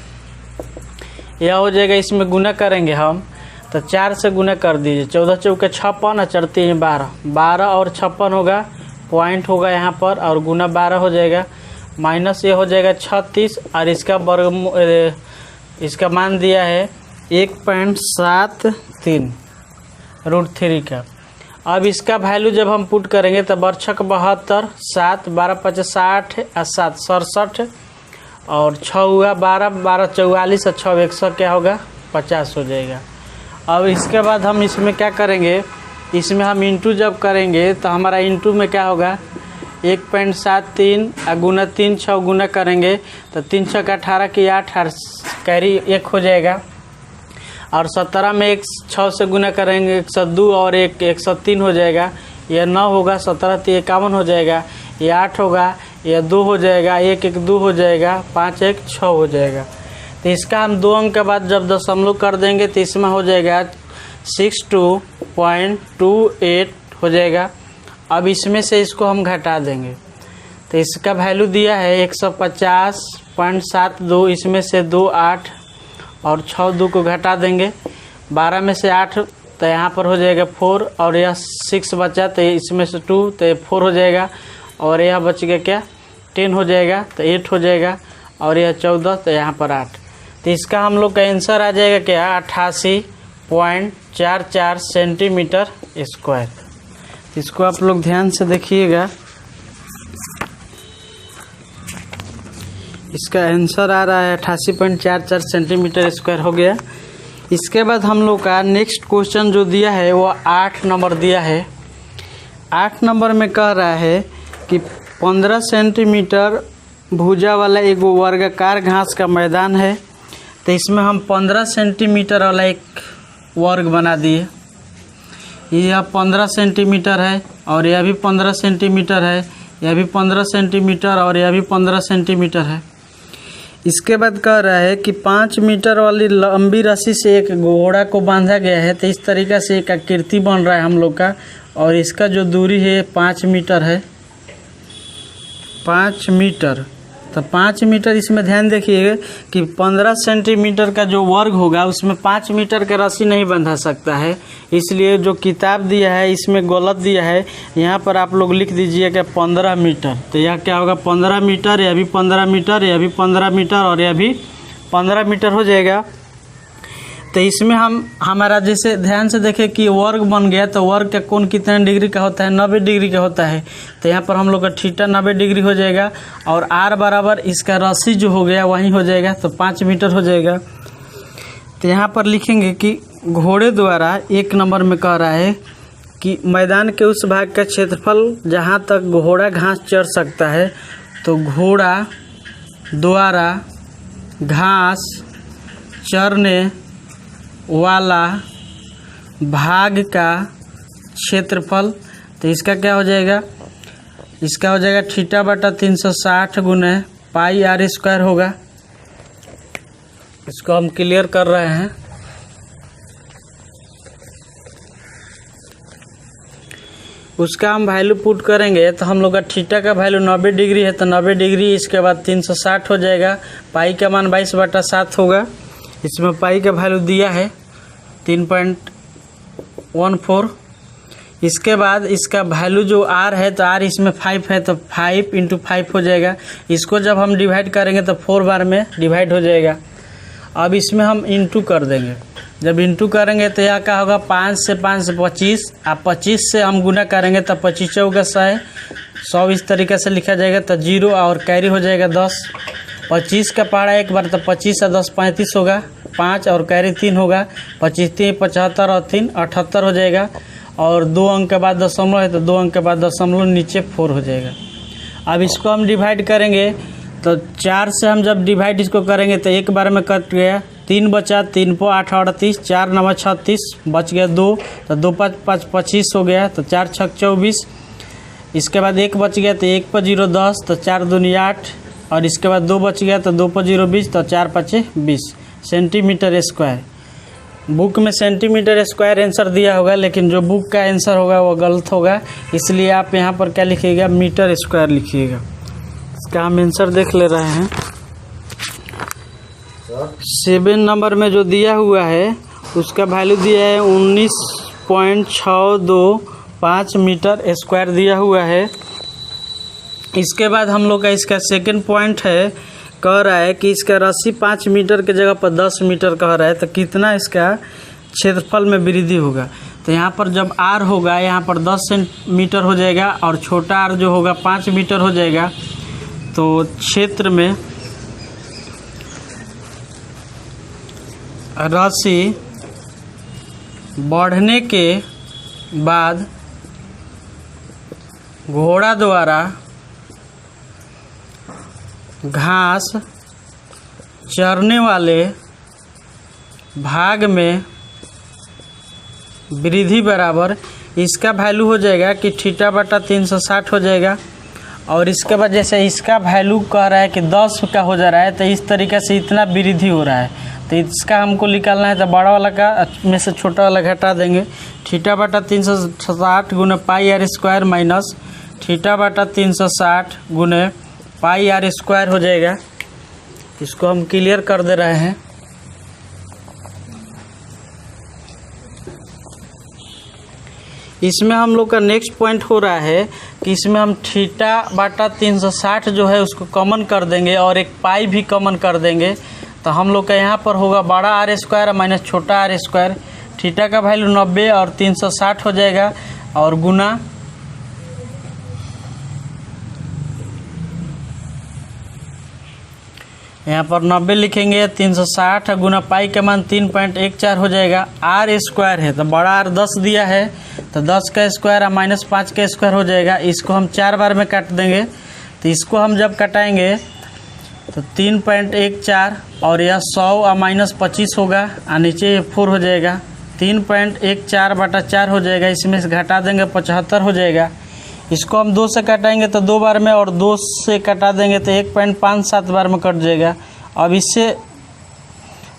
यह हो जाएगा। इसमें गुना करेंगे हम तो 4 से गुना कर दीजिए, 14 चौके 56 और 4 3 12, 12 और 56 होगा, पॉइंट होगा यहाँ पर, और गुना 12 हो जाएगा, माइनस ये हो जाएगा 36, और इसका वर्ग, इसका मान दिया है 1.73 √3 का। अब इसका वैल्यू जब हम पुट करेंगे तो बरछक 72, 7 12 5 60 और 7 67, और 6 हुआ 12 12 44 और 6 100 क्या होगा 50 हो जाएगा। अब इसके बाद हम इसमें क्या करेंगे, इसमें हम इंटू जब करेंगे तो हमारा इंटू में क्या होगा 1.73 गुना 3 6 गुना करेंगे तो 3 6 18 की 8 और कैरी 1 हो जाएगा, और 17 में 1 6 से गुना करेंगे 102 और 1 103 हो जाएगा, यह 9 होगा, 17 3 51 हो जाएगा, ये 8 होगा, यह 2 हो जाएगा, 1 1 2 हो जाएगा, 5 1 6 हो जाएगा। तो इसका हम 2 अंक के बाद जब दशमलव कर देंगे तो इसमें हो जाएगा 62.28 हो जाएगा। अब इसमें से इसको हम घटा देंगे तो इसका वैल्यू दिया है 150.72, इसमें से 2 8 और 6 2 को घटा देंगे, 12 में से 8 तो यहाँ पर हो जाएगा 4, और यह 6 बचा तो इसमें से 2 तो 4 हो जाएगा, और यह बच गया क्या 10 हो जाएगा तो 8 हो जाएगा, और यह 14 तो यहाँ पर 8। तो इसका हम लोग का आंसर आ जाएगा क्या 88.44 सेंटीमीटर स्क्वायर। इसको आप लोग ध्यान से देखिएगा, इसका आंसर आ रहा है 88.44 सेंटीमीटर स्क्वायर हो गया। इसके बाद हम लोग का नेक्स्ट क्वेश्चन जो दिया है वो 8 नंबर दिया है। 8 नंबर में कह रहा है कि 15 सेंटीमीटर भुजा वाला एक वर्गाकार घास का मैदान है, तो इसमें हम 15 सेंटीमीटर वाला एक वर्ग बना दिए। यह 15 सेंटीमीटर है, और यह भी 15 सेंटीमीटर है, यह भी 15 सेंटीमीटर, और यह भी 15 सेंटीमीटर है। इसके बाद कह रहा है कि 5 मीटर वाली लंबी रस्सी से एक घोड़ा को बांधा गया है, तो इस तरीक़ा से एक आकृति बन रहा है हम लोग का, और इसका जो दूरी है 5 मीटर है, 5 मीटर। तो 5 मीटर, इसमें ध्यान देखिएगा कि 15 सेंटीमीटर का जो वर्ग होगा उसमें 5 मीटर का रस्सी नहीं बंधा सकता है, इसलिए जो किताब दिया है इसमें गलत दिया है। यहाँ पर आप लोग लिख दीजिए कि 15 मीटर, तो यह क्या होगा 15 मीटर, यह भी 15 मीटर, यह भी 15 मीटर, और यह भी 15 मीटर हो जाएगा। तो इसमें हमारा जैसे ध्यान से देखें कि वर्ग बन गया, तो वर्ग का कोण कितने डिग्री का होता है 90 डिग्री का होता है, तो यहाँ पर हम लोग का थीटा 90 डिग्री हो जाएगा, और आर बराबर इसका रस्सी जो हो गया वहीं हो जाएगा, तो 5 मीटर हो जाएगा। तो यहाँ पर लिखेंगे कि घोड़े द्वारा 1 नंबर में कह रहा है कि मैदान के उस भाग का क्षेत्रफल जहाँ तक घोड़ा घास चर सकता है, तो घोड़ा द्वारा घास चरने वाला भाग का क्षेत्रफल, तो इसका क्या हो जाएगा, इसका हो जाएगा थीटा बटा 360 गुना पाई आर स्क्वायर होगा। इसको हम क्लियर कर रहे हैं। उसका हम वैल्यू पुट करेंगे तो हम लोग का थीटा का वैल्यू 90 डिग्री है, तो 90 डिग्री इसके बाद 360 हो जाएगा, पाई का मान 22/7 होगा। इसमें पाई का वैल्यू दिया है 3.14। इसके बाद इसका वैल्यू जो r है तो r इसमें 5 है तो 5 × 5 हो जाएगा। इसको जब हम डिवाइड करेंगे तो 4 बार में डिवाइड हो जाएगा। अब इसमें हम इंटू कर देंगे। जब इंटू करेंगे तो यह क्या होगा, 5 से 25। अब 25 से हम गुना करेंगे तो 25 चौका 100 इस तरीके से लिखा जाएगा। तो 0 और कैरी हो जाएगा 10। 25 का पहाड़ा एक बार तो 25 और 10 35 होगा, 5 और कैरी 3 होगा, 25 3 75 और 3 78 हो जाएगा। और 2 अंक के बाद दशमलव है तो 2 अंक के बाद दशमलव नीचे 4 हो जाएगा। अब इसको हम डिवाइड करेंगे तो 4 से हम जब डिवाइड इसको करेंगे तो एक बार में कट गया, 3 बचा, 3 × 8 = 38, 4 × 9 = 36, बच गया 2 तो 2 × 5 = 25 हो गया। तो 4 × 6 = 24। इसके बाद 1 बच गया तो 1 × 0 = 10 तो 4 × 2 = 8 और इसके बाद 2 बच गया तो 2 × 0 = 20 तो 4 × 5 = 20 सेंटीमीटर स्क्वायर। बुक में सेंटीमीटर स्क्वायर आंसर दिया होगा, लेकिन जो बुक का आंसर होगा वो गलत होगा, इसलिए आप यहाँ पर क्या लिखिएगा, मीटर स्क्वायर लिखिएगा। इसका हम आंसर देख ले रहे हैं। 7 नंबर में जो दिया हुआ है उसका वैल्यू दिया है 19.625 मीटर स्क्वायर दिया हुआ है। इसके बाद हम लोग का इसका सेकंड पॉइंट है, कह रहा है कि इसका रस्सी 5 मीटर के जगह पर 10 मीटर कह रहा है, तो कितना इसका क्षेत्रफल में वृद्धि होगा। तो यहाँ पर जब r होगा यहाँ पर 10 सेंटीमीटर हो जाएगा और छोटा r जो होगा 5 मीटर हो जाएगा। तो क्षेत्र में रस्सी बढ़ने के बाद घोड़ा द्वारा घास चरने वाले भाग में वृद्धि बराबर इसका वैल्यू हो जाएगा कि θ/360 हो जाएगा। और इसके बाद जैसे इसका वैल्यू कह रहा है कि 10 का हो जा रहा है, तो इस तरीके से इतना वृद्धि हो रहा है। तो इसका हमको निकालना है, तो बड़ा वाला का में से छोटा वाला घटा देंगे। θ/360 गुने πr² माइनस θ/360 गुने πr² हो जाएगा। इसको हम क्लियर कर दे रहे हैं। इसमें हम लोग का नेक्स्ट पॉइंट हो रहा है कि इसमें हम θ/360 जो है उसको कॉमन कर देंगे और एक पाई भी कॉमन कर देंगे। तो हम लोग का यहाँ पर होगा बड़ा r² माइनस छोटा r²। थीटा का वैल्यू 90 और 360 हो जाएगा और गुना यहाँ पर 90 लिखेंगे, 360 गुना पाई का मान 3.14 हो जाएगा। r² है तो बड़ा r 10 दिया है, तो 10 का स्क्वायर और -5 का स्क्वायर हो जाएगा। इसको हम 4 बार में काट देंगे। तो इसको हम जब कटाएंगे तो 3.14 और यह 100 और -25 होगा और नीचे 4 हो जाएगा। 3.14/4 हो जाएगा, इसमें से घटा देंगे 75 हो जाएगा। इसको हम 2 से काटेंगे तो 2 बार में और 2 से कटा देंगे तो 1.57 बार में कट जाएगा। अब इससे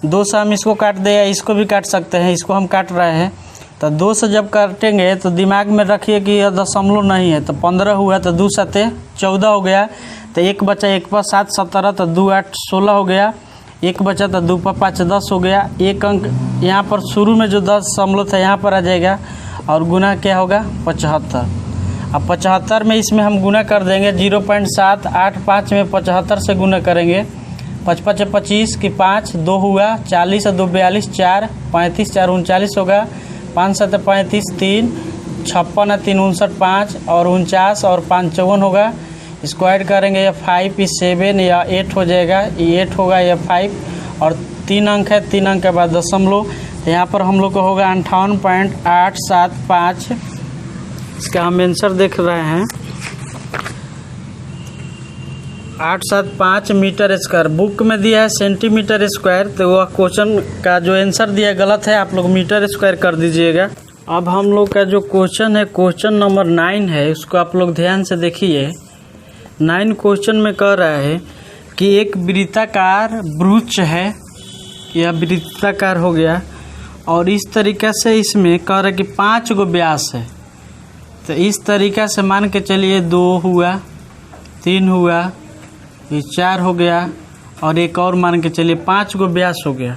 2 से हम इसको काट दें या इसको भी काट सकते हैं, इसको हम काट रहे हैं। तो 2 से जब काटेंगे तो दिमाग में रखिए कि यह दशमलव नहीं है। तो 15 हुआ तो 2 7 14 हो गया, तो 1 बचा, 1 पर 7 17 तो 2 8 16 हो गया। 1 बचा तो 2 पर 5 10 हो गया। एक अंक यहाँ पर शुरू में जो दशमलव था यहाँ पर आ जाएगा और गुना क्या होगा 75। अब 75 में इसमें हम गुना कर देंगे 0.785 में 75 से गुना करेंगे। 5 5 25 की 5 2 हुआ, 40 और 2 42, 4 35 4 39 होगा, 5 7 35 3 56 और 3 59 5 और 49 और 5 54 होगा। इसको ऐड करेंगे, यह 5 इस 7 या 8 हो जाएगा, ये 8 होगा, यह 5 और 3 अंक है, 3 अंक के बाद दशमलव। तो यहाँ पर हम लोग को होगा 58.875। इसका हम आंसर देख रहे हैं 875 मीटर स्क्वायर। बुक में दिया है सेंटीमीटर स्क्वायर, तो वह क्वेश्चन का जो आंसर दिया गलत है, आप लोग मीटर स्क्वायर कर दीजिएगा। अब हम लोग का जो क्वेश्चन है, क्वेश्चन नंबर 9 है, उसको आप लोग ध्यान से देखिए। 9 क्वेश्चन में कह रहा है कि एक वृत्ताकार वृक्ष है, यह वृत्ताकार हो गया और इस तरीक़ा से इसमें कह रहा है कि 5 गो व्यास है। तो इस तरीक़ा से मान के चलिए 2 हुआ, 3 हुआ, ये 4 हो गया और एक और मान के चलिए 5 गो व्यास हो गया।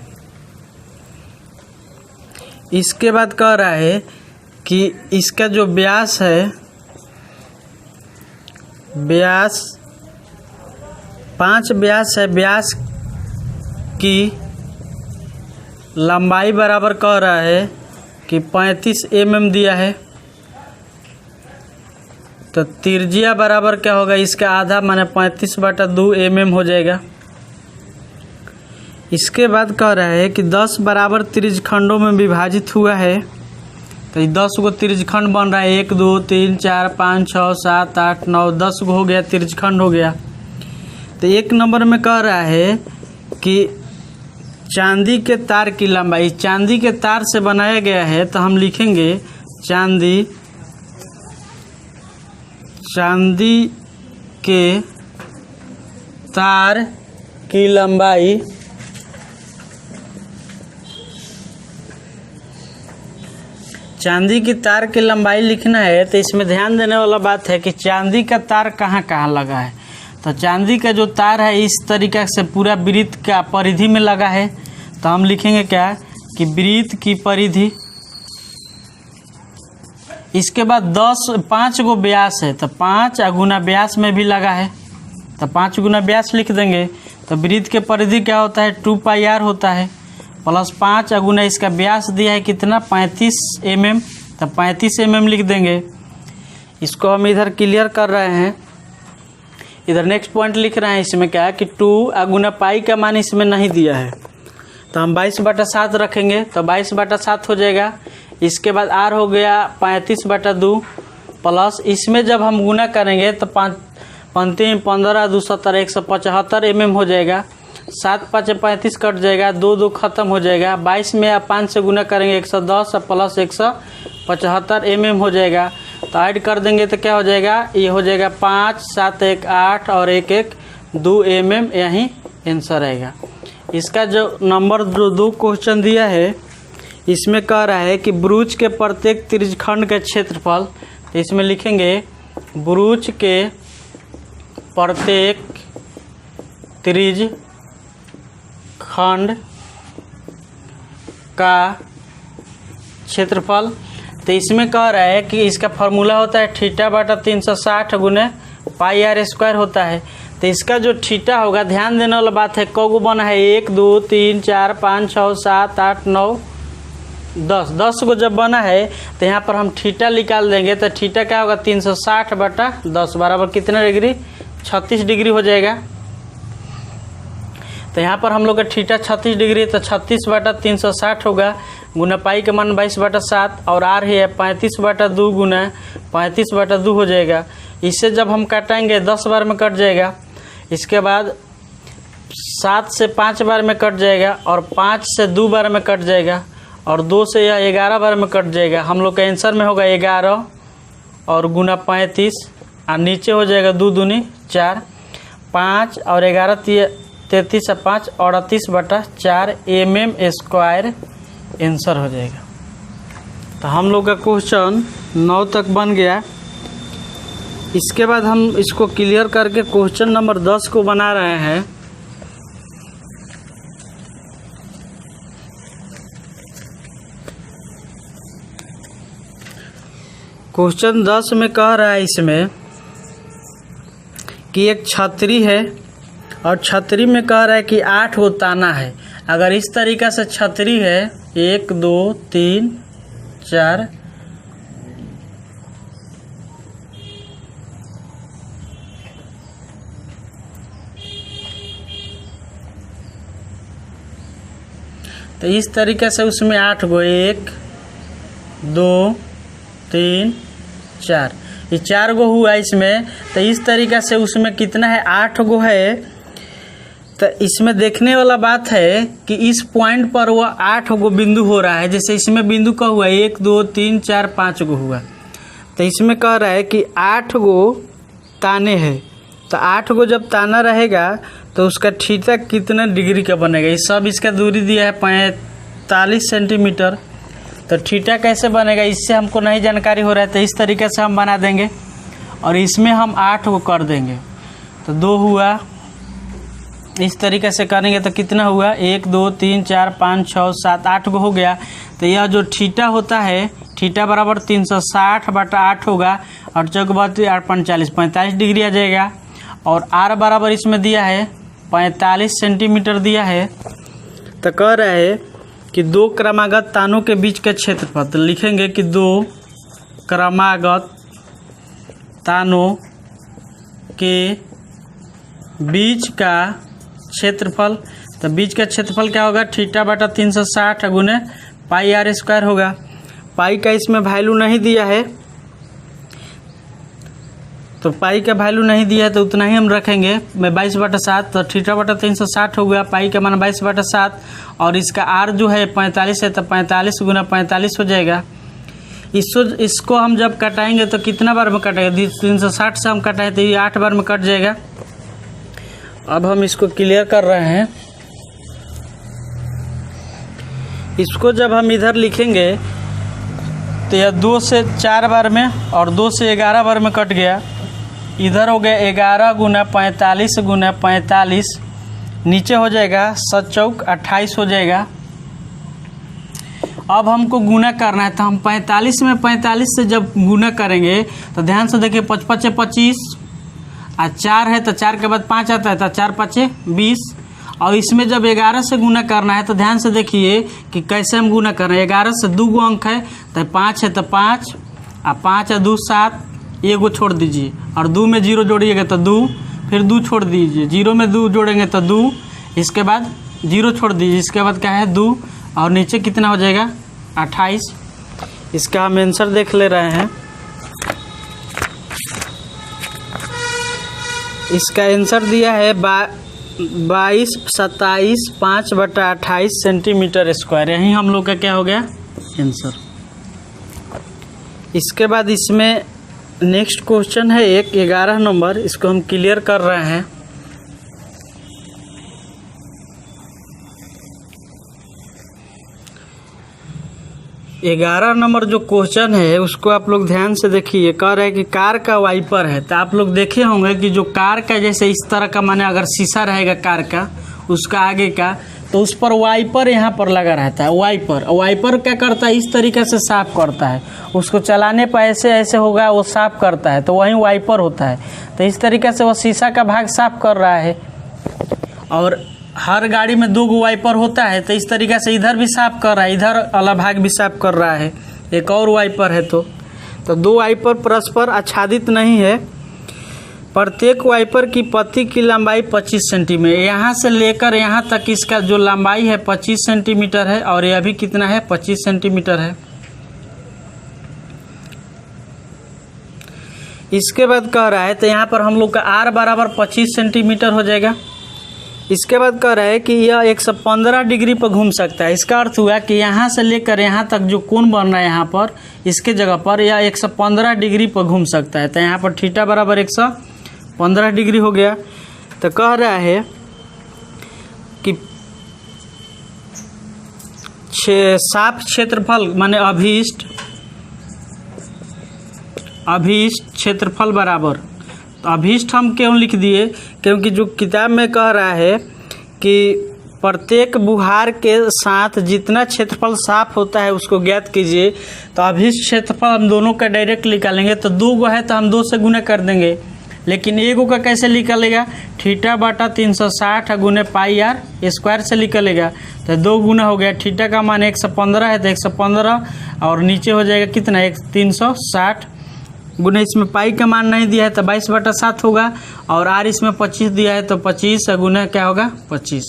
इसके बाद कह रहा है कि इसका जो व्यास है, व्यास 5 व्यास है, व्यास की लंबाई बराबर कह रहा है कि 35 mm दिया है, तो त्रिज्या बराबर क्या होगा, इसका आधा माने 35/2 mm हो जाएगा। इसके बाद कह रहा है कि 10 बराबर त्रिज्यखंडों में विभाजित हुआ है, तो 10 गो त्रिज्यखंड बन रहा है, 1 2 3 4 5 6 7 8 9 10 गो हो गया, त्रिज्यखंड हो गया। तो 1 नंबर में कह रहा है कि चांदी के तार की लंबाई, चांदी के तार से बनाया गया है, तो हम लिखेंगे चांदी के तार की लंबाई चांदी की तार की लंबाई लिखना है। तो इसमें ध्यान देने वाला बात है कि चांदी का तार कहाँ कहाँ लगा है। तो चांदी का जो तार है इस तरीक़ा से पूरा वृत्त का परिधि में लगा है, तो हम लिखेंगे क्या कि वृत्त की परिधि। इसके बाद 5 गो व्यास है, तो 5 गुना व्यास में भी लगा है, तो 5 गुना व्यास लिख देंगे। तो वृत्त के परिधि क्या होता है 2πr होता है, प्लस 5 गुना इसका व्यास दिया है कितना 35 mm, तो 35 mm लिख देंगे। इसको हम इधर क्लियर कर रहे हैं। इधर नेक्स्ट पॉइंट लिख रहे हैं, इसमें क्या है कि 2 गुना पाई का मान इसमें नहीं दिया है, तो हम 22/7 रखेंगे, तो 22/7 हो जाएगा। इसके बाद r हो गया 35/2 प्लस इसमें जब हम गुना करेंगे तो 5 3 15 2 17 175 mm हो जाएगा। 7 5 35 कट जाएगा, 2 2 खत्म हो जाएगा। 22 में आप 5 से गुना करेंगे 110 प्लस 175 mm हो जाएगा। तो ऐड कर देंगे तो क्या हो जाएगा, ये हो जाएगा 5 7 1 8 और 1 1 2 mm, यहीं आंसर आएगा। इसका जो नंबर जो 2 क्वेश्चन दिया है इसमें कह रहा है कि ब्रूच के प्रत्येक त्रिज्यखंड का क्षेत्रफल, तो इसमें लिखेंगे ब्रूच के प्रत्येक त्रिज्यखंड का क्षेत्रफल। तो इसमें कह रहा है कि इसका फार्मूला होता है θ/360 गुने πr² होता है। तो इसका जो थीटा होगा, ध्यान देने वाला बात है, कौ बना है 1 2 3 4 5 6 7 8 9 10 गो जब बना है तो यहाँ पर हम थीटा निकाल देंगे। तो थीटा क्या होगा 360/10 बराबर कितना डिग्री 36 डिग्री हो जाएगा। तो यहाँ पर हम लोग का थीटा 36 डिग्री, तो 36/360 होगा, गुना पाई का मान 22/7 और आर है 35/2 गुना 35/2 हो जाएगा। इससे जब हम काटेंगे 10 बार में कट जाएगा। इसके बाद 7 से 5 बार में कट जाएगा और 5 से 2 बार में कट जाएगा और 2 से यह 11 बार में कट जाएगा। हम लोग का आंसर में होगा 11 और गुना 35 और नीचे हो जाएगा 2 दूनी 4, 5 और 11 33 और 5 38/4 mm² आंसर हो जाएगा। तो हम लोग का क्वेश्चन 9 तक बन गया। इसके बाद हम इसको क्लियर करके क्वेश्चन नंबर 10 को बना रहे हैं। क्वेश्चन 10 में कह रहा है इसमें कि एक छतरी है और छतरी में कह रहा है कि 8 गो ताना है। अगर इस तरीक़ा से छतरी है 1 2 3 4 तो इस तरीक़े से उसमें 8 गो 1 2 3 4 ये 4 गो हुआ इसमें। तो इस तरीक़ा से उसमें कितना है 8 गो है। तो इसमें देखने वाला बात है कि इस पॉइंट पर वह 8 गो बिंदु हो रहा है। जैसे इसमें बिंदु का हुआ 1 2 3 4 5 गो हुआ, तो इसमें कह रहा है कि 8 गो ताने हैं। तो 8 गो जब ताना रहेगा तो उसका थीटा कितना डिग्री का बनेगा। ये सब इसका दूरी दिया है 45 सेंटीमीटर। तो थीटा कैसे बनेगा इससे हमको नहीं जानकारी हो रहा है, तो इस तरीके से हम बना देंगे और इसमें हम 8 को कर देंगे। तो 2 हुआ इस तरीके से करेंगे तो कितना हुआ 1 2 3 4 5 6 7 8 गो हो गया। तो यह जो थीटा होता है थीटा बराबर 360/8 होगा और चौक बात 8 45 45 डिग्री आ जाएगा। और आर बराबर इसमें दिया है 45 सेंटीमीटर दिया है। तो कह रहे हैं कि दो क्रमागत तानों के बीच का क्षेत्रफल, तो लिखेंगे कि दो क्रमागत तानों के बीच का क्षेत्रफल। तो बीच का क्षेत्रफल क्या होगा θ/360 गुने πr² होगा। पाई का इसमें वैल्यू नहीं दिया है, तो पाई का वैल्यू नहीं दिया है तो उतना ही हम रखेंगे। मैं 22/7 तो θ/360 हो गया, पाई का मान 22/7 और इसका आर जो है 45 है तो 45 गुना 45 हो जाएगा। इसको हम जब कटाएंगे तो कितना बार में कटेगा 360 से हम कटाएं तो ये 8 बार में कट जाएगा। अब हम इसको क्लियर कर रहे हैं। इसको जब हम इधर लिखेंगे तो यह 2 से 4 बार में और 2 से 11 बार में कट गया। इधर हो गया 11 गुना 45 गुना 45, नीचे हो जाएगा 7 चौक 28 हो जाएगा। अब हमको गुना करना है तो हम 45 में 45 से जब गुना करेंगे तो ध्यान से देखिए 5 5 25 और 4 है तो 4 के बाद 5 आता है तो 4 5 20। और इसमें जब 11 से गुना करना है तो ध्यान से देखिए कि कैसे हम गुना कर रहे हैं। 11 से 2 गो अंक है तो 5 है तो 5 और 5 है 2 7, एगो छोड़ दीजिए और 2 में 0 जोड़िएगा तो 2, फिर 2 छोड़ दीजिए, 0 में 2 जोड़ेंगे तो 2, इसके बाद 0 छोड़ दीजिए, इसके बाद क्या है 2 और नीचे कितना हो जाएगा 28। इसका हम आंसर देख ले रहे हैं। इसका आंसर दिया है 22 27 5/28 सेंटीमीटर स्क्वायर। यही हम लोग का क्या हो गया आंसर। इसके बाद इसमें नेक्स्ट क्वेश्चन है 11 नंबर, इसको हम क्लियर कर रहे हैं। ग्यारह नंबर जो क्वेश्चन है उसको आप लोग ध्यान से देखिए। कह रहे हैं कि कार का वाइपर है, तो आप लोग देखे होंगे कि जो कार का जैसे इस तरह का माने अगर शीशा रहेगा कार का उसका आगे का, तो उस पर वाइपर यहाँ पर लगा रहता है। वाइपर क्या करता है इस तरीके से साफ करता है, उसको चलाने पर ऐसे ऐसे होगा वो साफ करता है, तो वही वाइपर होता है। तो इस तरीके से वो शीशा का भाग साफ कर रहा है। और हर गाड़ी में 2 गो वाइपर होता है, तो इस तरीके से इधर भी साफ कर रहा है, इधर वाला भाग भी साफ कर रहा है। एक और वाइपर है, तो 2 वाइपर परस्पर आच्छादित नहीं है। प्रत्येक वाइपर की पत्ती की लंबाई 25 सेंटीमीटर, यहाँ से लेकर यहाँ तक इसका जो लंबाई है 25 सेंटीमीटर है और यह भी कितना है 25 सेंटीमीटर है। इसके बाद कह रहा है तो यहाँ पर हम लोग का आर बराबर 25 सेंटीमीटर हो जाएगा। इसके बाद कह रहा है कि यह 115 डिग्री पर घूम सकता है। इसका अर्थ हुआ कि यहाँ से लेकर यहाँ तक जो कोण बन रहा है यहाँ पर इसके जगह पर यह 115 डिग्री पर घूम सकता है। तो यहाँ पर थीटा बराबर 115 डिग्री हो गया। तो कह रहा है कि साफ क्षेत्रफल माने अभीष्ट क्षेत्रफल बराबर, तो अभीष्ट हम क्यों लिख दिए क्योंकि जो किताब में कह रहा है कि प्रत्येक बुहार के साथ जितना क्षेत्रफल साफ होता है उसको ज्ञात कीजिए। तो अभीष्ट क्षेत्रफल हम दोनों का डायरेक्ट निकालेंगे। तो 2 गो है तो हम 2 से गुना कर देंगे, लेकिन 1 गो का कैसे निकलेगा θ/360 गुने πr² से निकलेगा। तो 2 गुना हो गया, थीटा का मान 115 है तो 115 और नीचे हो जाएगा कितना 360 गुना, इसमें पाई का मान नहीं दिया है तो 22/7 होगा और आर इसमें 25 दिया है तो 25 गुना क्या होगा 25।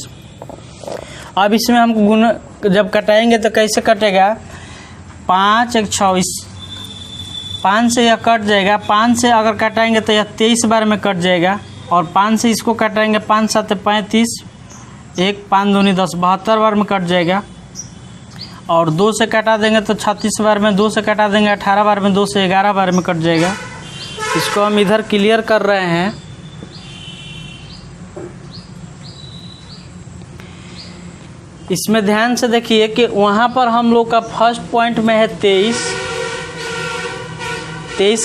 अब इसमें हम गुना जब कटाएंगे तो कैसे कटेगा 5 1 6, 5 से यह कट जाएगा। 5 से अगर कटाएंगे तो यह 23 बार में कट जाएगा और 5 से इसको कटाएंगे 5 7 35, 1 5 दूनी 10 72 बार में कट जाएगा। और 2 से कटा देंगे तो 36 बार में, 2 से कटा देंगे 18 बार में, 2 से 11 बार में कट जाएगा। इसको हम इधर क्लियर कर रहे हैं। इसमें ध्यान से देखिए कि वहाँ पर हम लोग का फर्स्ट पॉइंट में है 23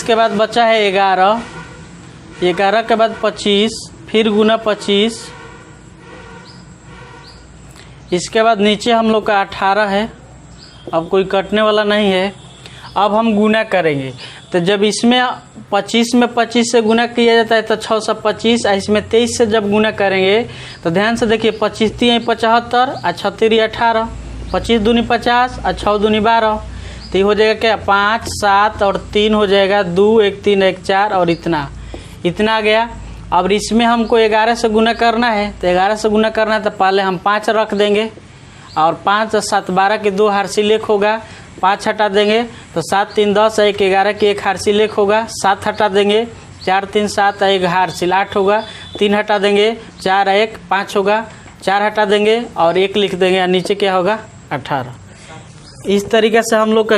के बाद बचा है 11 के बाद 25, फिर गुना 25 इसके बाद नीचे हम लोग का 18 है, अब कोई कटने वाला नहीं है। अब हम गुना करेंगे, तो जब इसमें 25 में 25 से गुना किया जाता है तो 6 से 25, इसमें 23 से जब गुना करेंगे तो ध्यान से देखिए 25 3 75 और 36 18, 25 दूनी 50 और 6 दूनी 12, तो ये हो जाएगा क्या 5 7 और 3 हो जाएगा 2 1 3 1 4 और इतना आ गया। अब इसमें हमको 11 से गुना करना है, तो 11 से गुना करना है तो पहले हम 5 रख देंगे और 5 और 7 12 के 2 हार्सी लेख होगा, 5 हटा देंगे तो 7 3 10 1 11 की 1 हार्सी लेख होगा, 7 हटा देंगे 4 3 7 1 हार्सी 8 होगा, 3 हटा देंगे 4 1 5 होगा, 4 हटा देंगे और 1 लिख देंगे और नीचे क्या होगा 18। इस तरीके से हम लोग का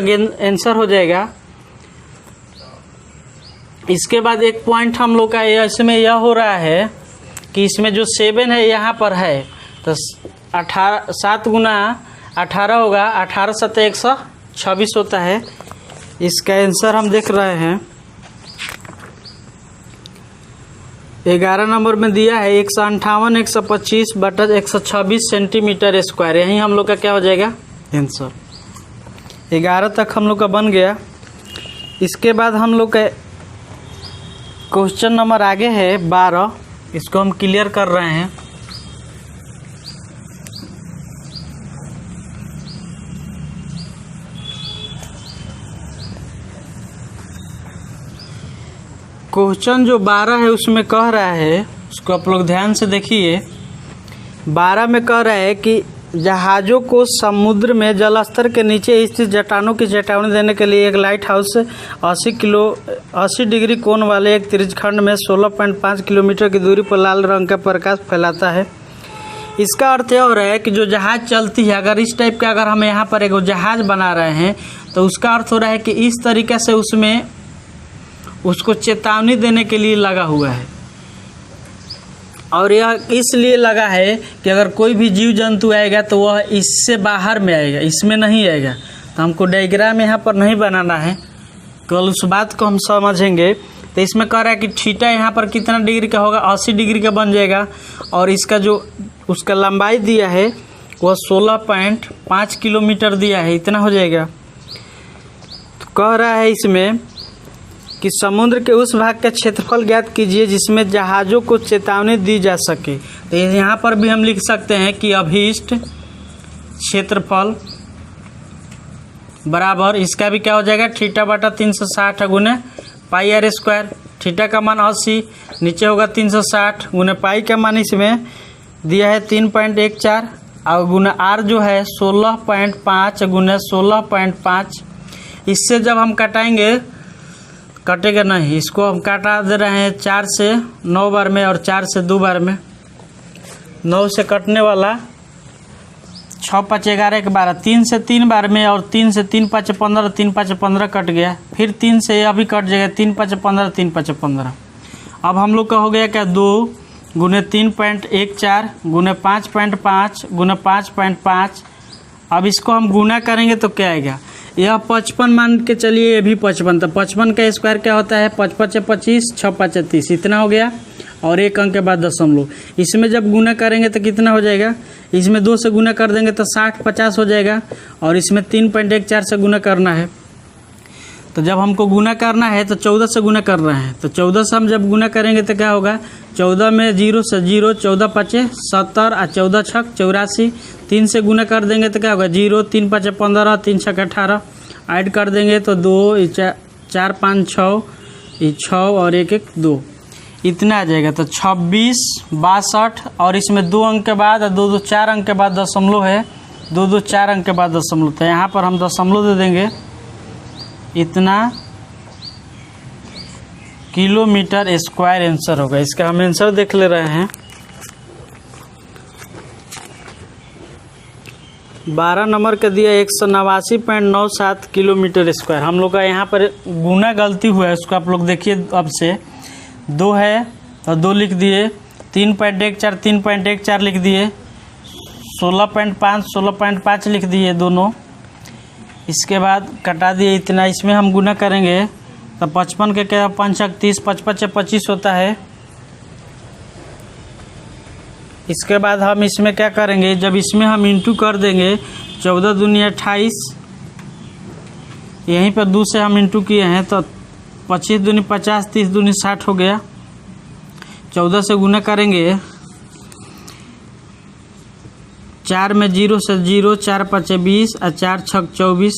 आंसर हो जाएगा। इसके बाद एक पॉइंट हम लोग का इसमें यह हो रहा है कि इसमें जो 7 है यहाँ पर है तो 7 गुना 18 होगा, 18 7 126 होता है। इसका आंसर हम देख रहे हैं 11 नंबर में दिया है 158 125 बटा 126 सेंटीमीटर स्क्वायर, यही हम लोग का क्या हो जाएगा आंसर। 11 तक हम लोग का बन गया। इसके बाद हम लोग का क्वेश्चन नंबर आगे है 12, इसको हम क्लियर कर रहे हैं। क्वेश्चन जो 12 है उसमें कह रहा है, उसको आप लोग ध्यान से देखिए। 12 में कह रहा है कि जहाज़ों को समुद्र में जलस्तर के नीचे स्थित चट्टानों की चेतावनी देने के लिए एक लाइट हाउस 80 डिग्री कोण वाले एक त्रिज्यखंड में 16.5 किलोमीटर की दूरी पर लाल रंग का प्रकाश फैलाता है। इसका अर्थ यह हो रहा है कि जो जहाज़ चलती है, अगर इस टाइप का अगर हम यहाँ पर एक जहाज़ बना रहे हैं तो उसका अर्थ हो रहा है कि इस तरीके से उसमें उसको चेतावनी देने के लिए लगा हुआ है। और यह इसलिए लगा है कि अगर कोई भी जीव जंतु आएगा तो वह इससे बाहर में आएगा, इसमें नहीं आएगा। तो हमको डायग्राम यहाँ पर नहीं बनाना है, केवल उस बात को हम समझेंगे। तो इसमें कह रहा है कि थीटा यहाँ पर कितना डिग्री का होगा, 80 डिग्री का बन जाएगा। और इसका जो उसका लंबाई दिया है वह 16.5 किलोमीटर दिया है, इतना हो जाएगा। तो कह रहा है इसमें कि समुद्र के उस भाग का क्षेत्रफल ज्ञात कीजिए जिसमें जहाज़ों को चेतावनी दी जा सके। तो यहाँ पर भी हम लिख सकते हैं कि अभीष्ट क्षेत्रफल बराबर, इसका भी क्या हो जाएगा थीटा बटा 360 गुने पाई आर स्क्वायर। थीटा का मान 80, नीचे होगा 360 गुने पाई का मान इसमें दिया है 3.14 और गुना आर जो है 16.5 गुने 16.5। इससे जब हम कटाएंगे, कटेगा नहीं, इसको हम काटा दे रहे हैं 4 से 9 बार में और 4 से 2 बार में। 9 से कटने वाला 6 5 11 1 12, 3 से 3 बार में और 3 से 3 5 15, 3 5 15 कट गया। फिर 3 से अभी कट जाएगा 3 5 15, 3 5 15। अब हम लोग का हो गया क्या 2 गुने 3.14 गुने 5.5 गुने 5.5। अब इसको हम गुना करेंगे तो क्या आएगा, यह 55 मान के चलिए, ये भी 55। तो 55 का स्क्वायर क्या होता है 5 5 25, 6 5 30, इतना हो गया। और 1 अंक के बाद दशमलव, इसमें जब गुना करेंगे तो कितना हो जाएगा, इसमें 2 से गुना कर देंगे तो 60 50 हो जाएगा। और इसमें 3.14 से गुना करना है। तो जब हमको गुना करना है तो 14 से गुना कर रहे हैं, तो 14 से हम जब गुना करेंगे तो क्या होगा, 14 में 0 से 0, 14 5 70 और 14 6 84। 3 से गुना कर देंगे तो क्या होगा 0, 3 5 15, 3 6 18। ऐड कर देंगे तो 2 4 5 6, 6 और 1 1 2, इतना आ जाएगा। तो 26 62 और इसमें 2 अंक के बाद 2 2 4 अंक के बाद दशमलव है, 2 2 4 अंक के बाद दशमलव। तो यहाँ पर हम दशमलव दे देंगे, इतना किलोमीटर स्क्वायर आंसर होगा। इसका हम आंसर देख ले रहे हैं। 12 नंबर का दिया 189.97 किलोमीटर स्क्वायर। हम लोग का यहाँ पर गुना गलती हुआ है, उसको आप लोग देखिए। अब से 2 है तो 2 लिख दिए, 3.14 3.14 लिख दिए, 16.5 16.5 लिख दिए दोनों। इसके बाद कटा दिए इतना। इसमें हम गुना करेंगे तो 55 के क्या 5 30, 5 5 25 होता है। इसके बाद हम इसमें क्या करेंगे, जब इसमें हम इंटू कर देंगे 14 दूनी 28, यहीं पर 2 से हम इंटू किए हैं तो 25 दूनी 50, 30 दूनी 60 हो गया। 14 से गुना करेंगे, 4 में 0 से 0, 4 5 20 और 4 6 24,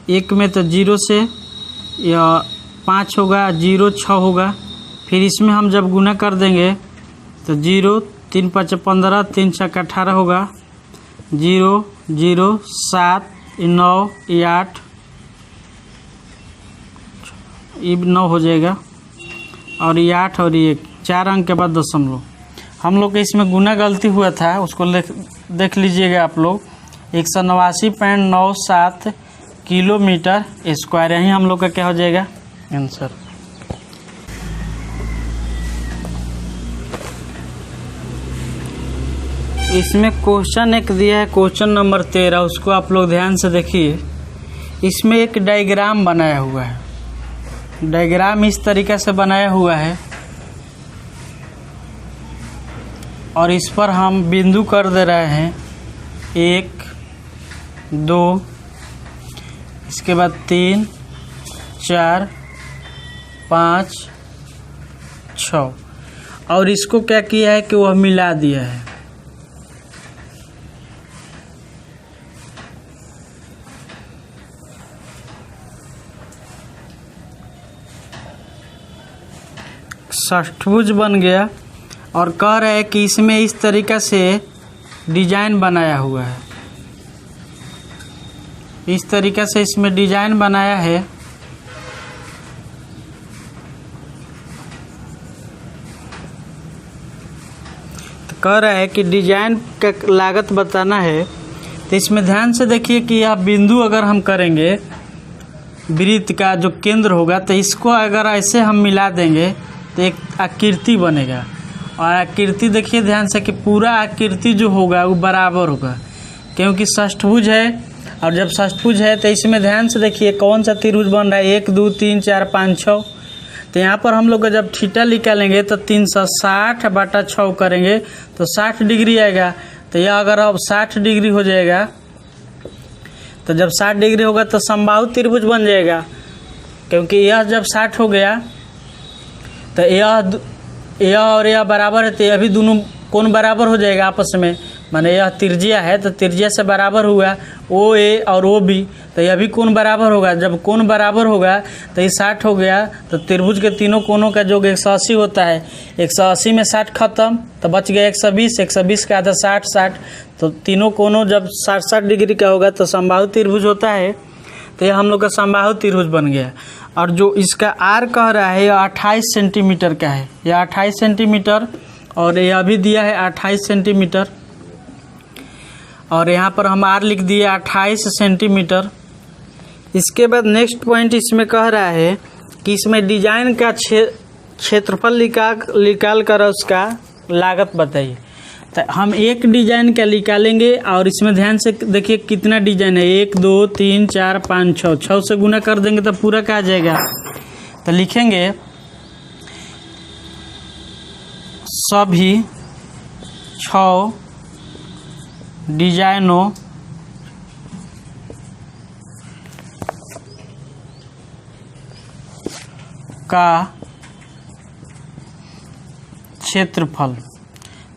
1 में तो 0 से या 5 होगा, 0 6 होगा। फिर इसमें हम जब गुना कर देंगे तो 0 3 5 15, 3 6 18 होगा, 0 0 7 9 8, ये 9 हो जाएगा, और ये 8 और ये 4 अंक के बाद दशमलव। हम लोग के इसमें गुना गलती हुआ था, उसको देख लीजिएगा आप लोग। 189.97 किलोमीटर स्क्वायर, यही हम लोग का क्या हो जाएगा आंसर। इसमें क्वेश्चन एक दिया है, क्वेश्चन नंबर 13, उसको आप लोग ध्यान से देखिए। इसमें एक डायग्राम बनाया हुआ है। डायग्राम इस तरीके से बनाया हुआ है और इस पर हम बिंदु कर दे रहे हैं 1 2, इसके बाद 3 4 5 6, और इसको क्या किया है कि वह मिला दिया है। षष्ठभुज बन गया और कह रहे हैं कि इसमें इस तरीक़ा से डिजाइन बनाया हुआ है। इस तरीक़ा से इसमें डिजाइन बनाया है। तो कह रहा है कि डिजाइन का लागत बताना है। तो इसमें ध्यान से देखिए कि यह बिंदु अगर हम करेंगे, वृत्त का जो केंद्र होगा, तो इसको अगर ऐसे हम मिला देंगे तो एक आकृति बनेगा। और आकृति देखिए ध्यान से कि पूरा आकृति जो होगा वो बराबर होगा, क्योंकि षष्ठभुज है। और जब षष्ठभुज है तो इसमें ध्यान से देखिए कौन सा त्रिभुज बन रहा है, 1 2 3 4 5 6। तो यहाँ पर हम लोग जब थीटा निकालेंगे तो 360/6 करेंगे तो 60 डिग्री आएगा। तो यह अगर अब 60 डिग्री हो जाएगा, तो जब 60 डिग्री होगा तो समबाहु त्रिभुज बन जाएगा, क्योंकि यह जब 60 हो गया तो यह और यह बराबर है, तो यह भी दोनों कोण बराबर हो जाएगा आपस में। माने यह त्रिज्या है तो त्रिज्या से बराबर हुआ OA और OB, तो यह भी कोण बराबर होगा। जब कोण बराबर होगा तो ये 60 हो गया। तो त्रिभुज के तीनों कोणों का योग 180 होता है। 180 में 60 खत्म तो बच गया 120, 120 का आधा 60, 60। तो तीनों कोणों जब 60 डिग्री का होगा तो समबाहु त्रिभुज होता है। तो यह हम लोग का समबाहु त्रिभुज बन गया। और जो इसका आर कह रहा है यह 28 सेंटीमीटर का है, यह 28 सेंटीमीटर, और यह भी दिया है 28 सेंटीमीटर। और यहाँ पर हम आर लिख दिए 28 सेंटीमीटर। इसके बाद नेक्स्ट पॉइंट इसमें कह रहा है कि इसमें डिजाइन का क्षेत्रफल निकाल कर उसका लागत बताइए। तो हम एक डिजाइन का निकालेंगे और इसमें ध्यान से देखिए कितना डिजाइन है, 1 2 3 4 5 6, 6 से गुना कर देंगे तो पूरा क्या आ जाएगा। तो लिखेंगे सभी 6 डिजाइनों का क्षेत्रफल।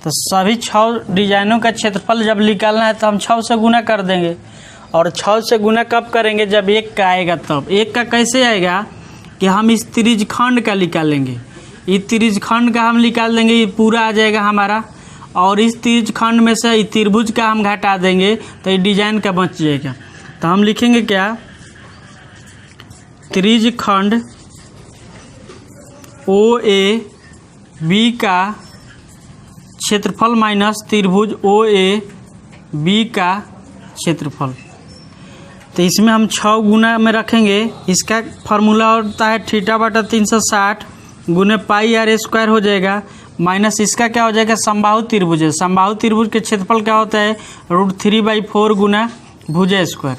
तो सभी 6 डिजाइनों का क्षेत्रफल जब निकालना है तो हम 6 से गुना कर देंगे। और 6 से गुना कब करेंगे, जब 1 का आएगा तब। 1 का कैसे आएगा कि हम इस त्रिज्यखंड का निकालेंगे। इस त्रिज्यखंड का हम निकाल देंगे, ये पूरा आ जाएगा हमारा। और इस त्रिज्यखंड में से त्रिभुज का हम घटा देंगे तो ये डिजाइन का बच जाएगा। तो हम लिखेंगे क्या, त्रिज्यखंड OAB का क्षेत्रफल माइनस त्रिभुज OAB का क्षेत्रफल। तो इसमें हम 6 गुना में रखेंगे। इसका फार्मूला होता है θ/360 गुने πr² हो जाएगा, माइनस इसका क्या हो जाएगा, समबाहु त्रिभुज है। समबाहु त्रिभुज के क्षेत्रफल क्या होता है, √3/4 गुना भुजा स्क्वायर।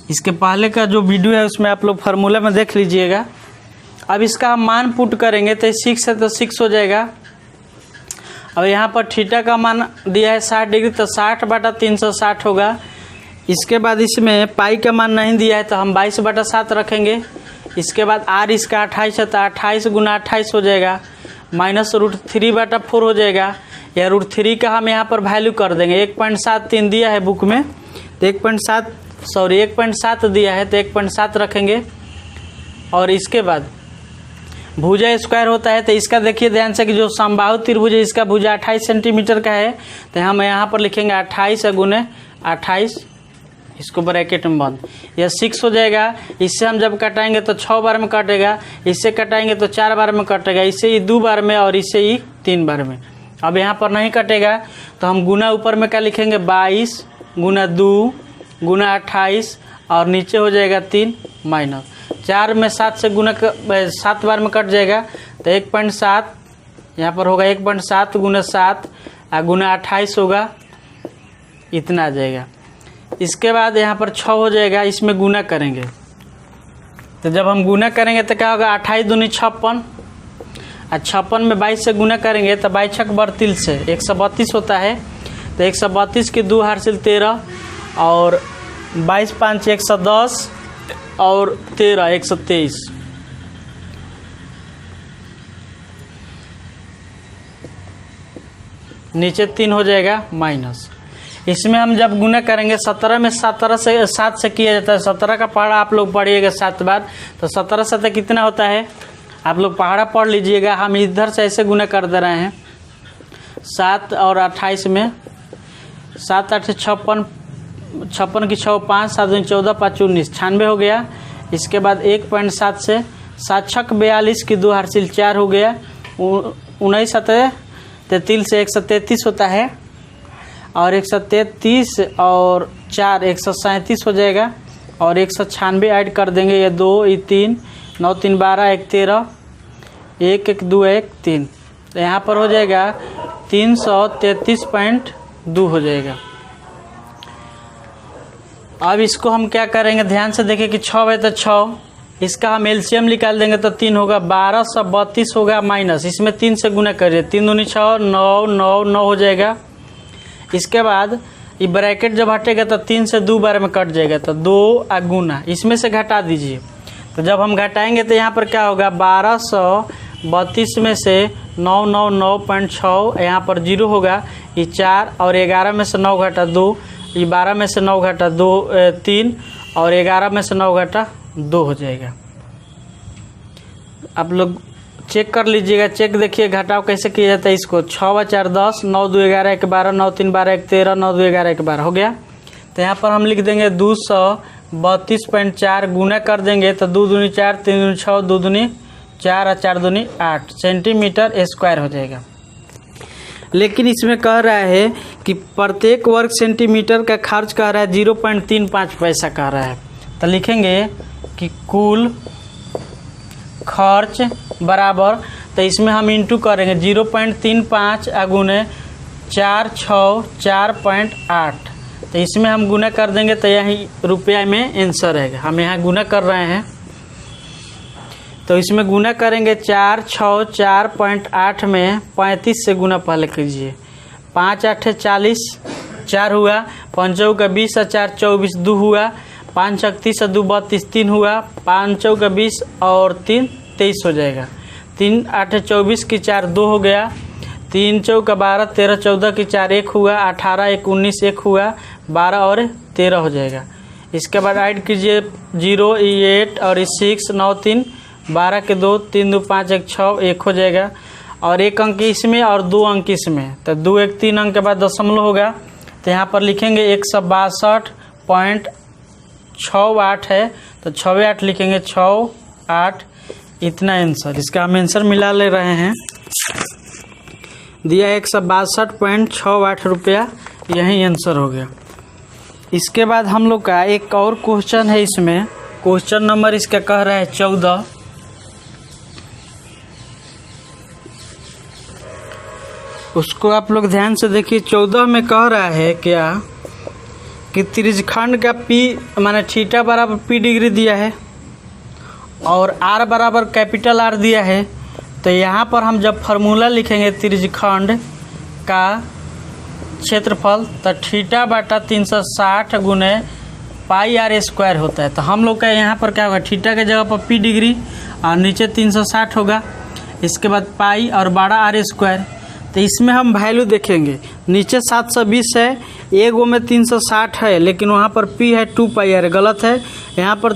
इसके पहले का जो वीडियो है उसमें आप लोग फार्मूला में देख लीजिएगा। अब इसका हम मान पुट करेंगे तो 6 है तो 6 हो जाएगा। अब यहाँ पर थीटा का मान दिया है 60 डिग्री, तो 60/360 होगा। इसके बाद इसमें पाई का मान नहीं दिया है तो हम 22/7 रखेंगे। इसके बाद आर इसका 28 है तो 28 × 28 हो जाएगा, माइनस √3/4 हो जाएगा। या √3 का हम यहाँ पर वैल्यू कर देंगे। 1.73 दिया है बुक में तो 1.7 दिया है तो 1.7 रखेंगे। और इसके बाद भुजा स्क्वायर होता है तो इसका देखिए ध्यान से कि जो समबाहु त्रिभुज है इसका भुजा 28 सेंटीमीटर का है, तो हम यहाँ पर लिखेंगे 28 × 28, इसको ब्रैकेट में बंद, यह 6 हो जाएगा। इससे हम जब कटाएंगे तो 6 बार में कटेगा, इससे कटाएंगे तो 4 बार में कटेगा, इससे ही 2 बार में और इससे ही 3 बार में। अब यहाँ पर नहीं कटेगा तो हम गुना ऊपर में क्या लिखेंगे 22 × 2 × 28 और नीचे हो जाएगा 3 माइनस 4 में 7 से गुना 7 बार में कट जाएगा तो 1.7 यहाँ पर होगा 1.7 × 7 और × 28 होगा, इतना आ जाएगा। इसके बाद यहाँ पर 6 हो जाएगा, इसमें गुना करेंगे तो जब हम गुना करेंगे तो क्या होगा 28 दूनी 56 और 56 में 22 से गुना करेंगे तो 22 छक 32 से 132 होता है। तो 132 की 2 हासिल 13 और 22 5 110 और 13 123। नीचे 3 हो जाएगा माइनस। इसमें हम जब गुना करेंगे 17 में 7 से किया जाता है। 17 का पहाड़ा आप लोग पढ़िएगा 7 बार, तो 17 7 कितना होता है आप लोग पहाड़ा पढ़ लीजिएगा। हम इधर से ऐसे गुना कर दे रहे हैं 7 और 28 में 7 8 56 56 की 6 5 7 14 5 19 96 हो गया। इसके बाद 1.7 से 7 छक 42 की 2 हासिल 4 हो गया। 19 7 33 से 133 होता है और 133 और 4 137 हो जाएगा और 196 ऐड कर देंगे, ये 2 ये 3 9 3 12 1 13 1 1 2 1 3, तो यहाँ पर हो जाएगा 333.2 हो जाएगा। अब इसको हम क्या करेंगे ध्यान से देखिए कि 6 है तो 6, इसका हम एलसीएम निकाल देंगे तो 3 होगा, 1232 होगा माइनस, इसमें 3 से गुना करिए, 3 दूनी 6 9 9 9 हो जाएगा। इसके बाद ये ब्रैकेट जब हटेगा तो 3 से 2 बार में कट जाएगा तो 2 गुना इसमें से घटा दीजिए। तो जब हम घटाएंगे तो यहाँ पर क्या होगा 1232 में से 999.6 यहाँ पर 0 होगा, ये 4 और 11 में से 9 घटा 2, ये 12 में से 9 घटा 2 3 और 11 में से 9 घटा 2 हो जाएगा। आप लोग चेक कर लीजिएगा, चेक देखिए घटाव कैसे किया जाता है इसको। 6 4 10 9 2 11 1 12 9 3 12 1 13 9 2 11 1 12 हो गया। तो यहाँ पर हम लिख देंगे 232.4 गुना कर देंगे तो 2 दूनी 4 3 दूनी 6 2 दूनी 4 और 4 दूनी 8 सेंटीमीटर स्क्वायर हो जाएगा। लेकिन इसमें कह रहा है कि प्रत्येक वर्ग सेंटीमीटर का खर्च कह रहा है 0.35 पैसा कह रहा है। तो लिखेंगे कि कुल खर्च बराबर, तो इसमें हम इंटू करेंगे 0.35 गुने 4 6 4.8, तो इसमें हम गुना कर देंगे तो यही रुपया में आंसर रहेगा। हम यहाँ गुना कर रहे हैं तो इसमें गुना करेंगे 4 6 4.8 में 35 से गुना पहले कीजिए। 5 8 40 4 हुआ, 5 का 20 और 4 24 2 हुआ, 5 6 30 और 2 32 3 हुआ, 5 का 20 और 3 23 हो जाएगा। 3 8 24 की 4 2 हो गया, 3 चौका 12 13 14 की 4 1 हुआ, 18 1 19 1 हुआ, 12 और 13 हो जाएगा। इसके बाद ऐड कीजिए 0 8 और 6 9 3 12 के 2 3 2 5 1 6 1 हो जाएगा और 1 अंक इसमें और 2 अंक इसमें, तो 2 1 3 अंक के बाद दशमलव होगा। तो यहाँ पर लिखेंगे 162.68 है तो 6 8 लिखेंगे 6 8, इतना आंसर। इसका हम आंसर मिला ले रहे हैं, दिया 162.68 रुपया, यही आंसर हो गया। इसके बाद हम लोग का एक और क्वेश्चन है, इसमें क्वेश्चन नंबर इसका कह रहा है 14। उसको आप लोग ध्यान से देखिए। 14 में कह रहा है क्या कि त्रिज्यखंड का पी माने थीटा बराबर p डिग्री दिया है और r बराबर कैपिटल R दिया है। तो यहाँ पर हम जब फार्मूला लिखेंगे त्रिज्यखंड का क्षेत्रफल तो थीटा बटा 360 गुने पाई आर स्क्वायर होता है। तो हम लोग का यहाँ पर क्या होगा, थीटा के जगह पर पी डिग्री और नीचे 360 होगा, इसके बाद पाई और 12 आर स्क्वायर। तो इसमें हम वैल्यू देखेंगे, नीचे 720 है, एक वो में 360 है, लेकिन वहाँ पर पी है 2 पाई आर, गलत है। यहाँ पर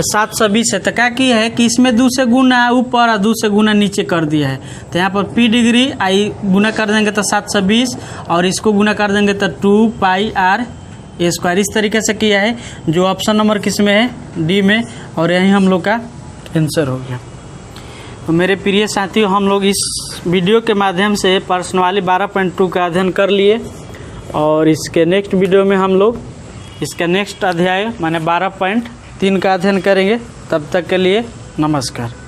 720 है, तो क्या किया है कि इसमें 2 से गुना ऊपर और 2 से गुना नीचे कर दिया है। तो यहाँ पर पी डिग्री आई गुना कर देंगे तो 720 और इसको गुना कर देंगे तो 2 पाई आर स्क्वायर। इस तरीके से किया है, जो ऑप्शन नंबर किस में है, डी में, और यही हम लोग का आंसर हो गया। तो मेरे प्रिय साथियों, हम लोग इस वीडियो के माध्यम से प्रश्नावली 12.2 का अध्ययन कर लिए और इसके नेक्स्ट वीडियो में हम लोग इसका नेक्स्ट अध्याय माने 12.3 का अध्ययन करेंगे। तब तक के लिए नमस्कार।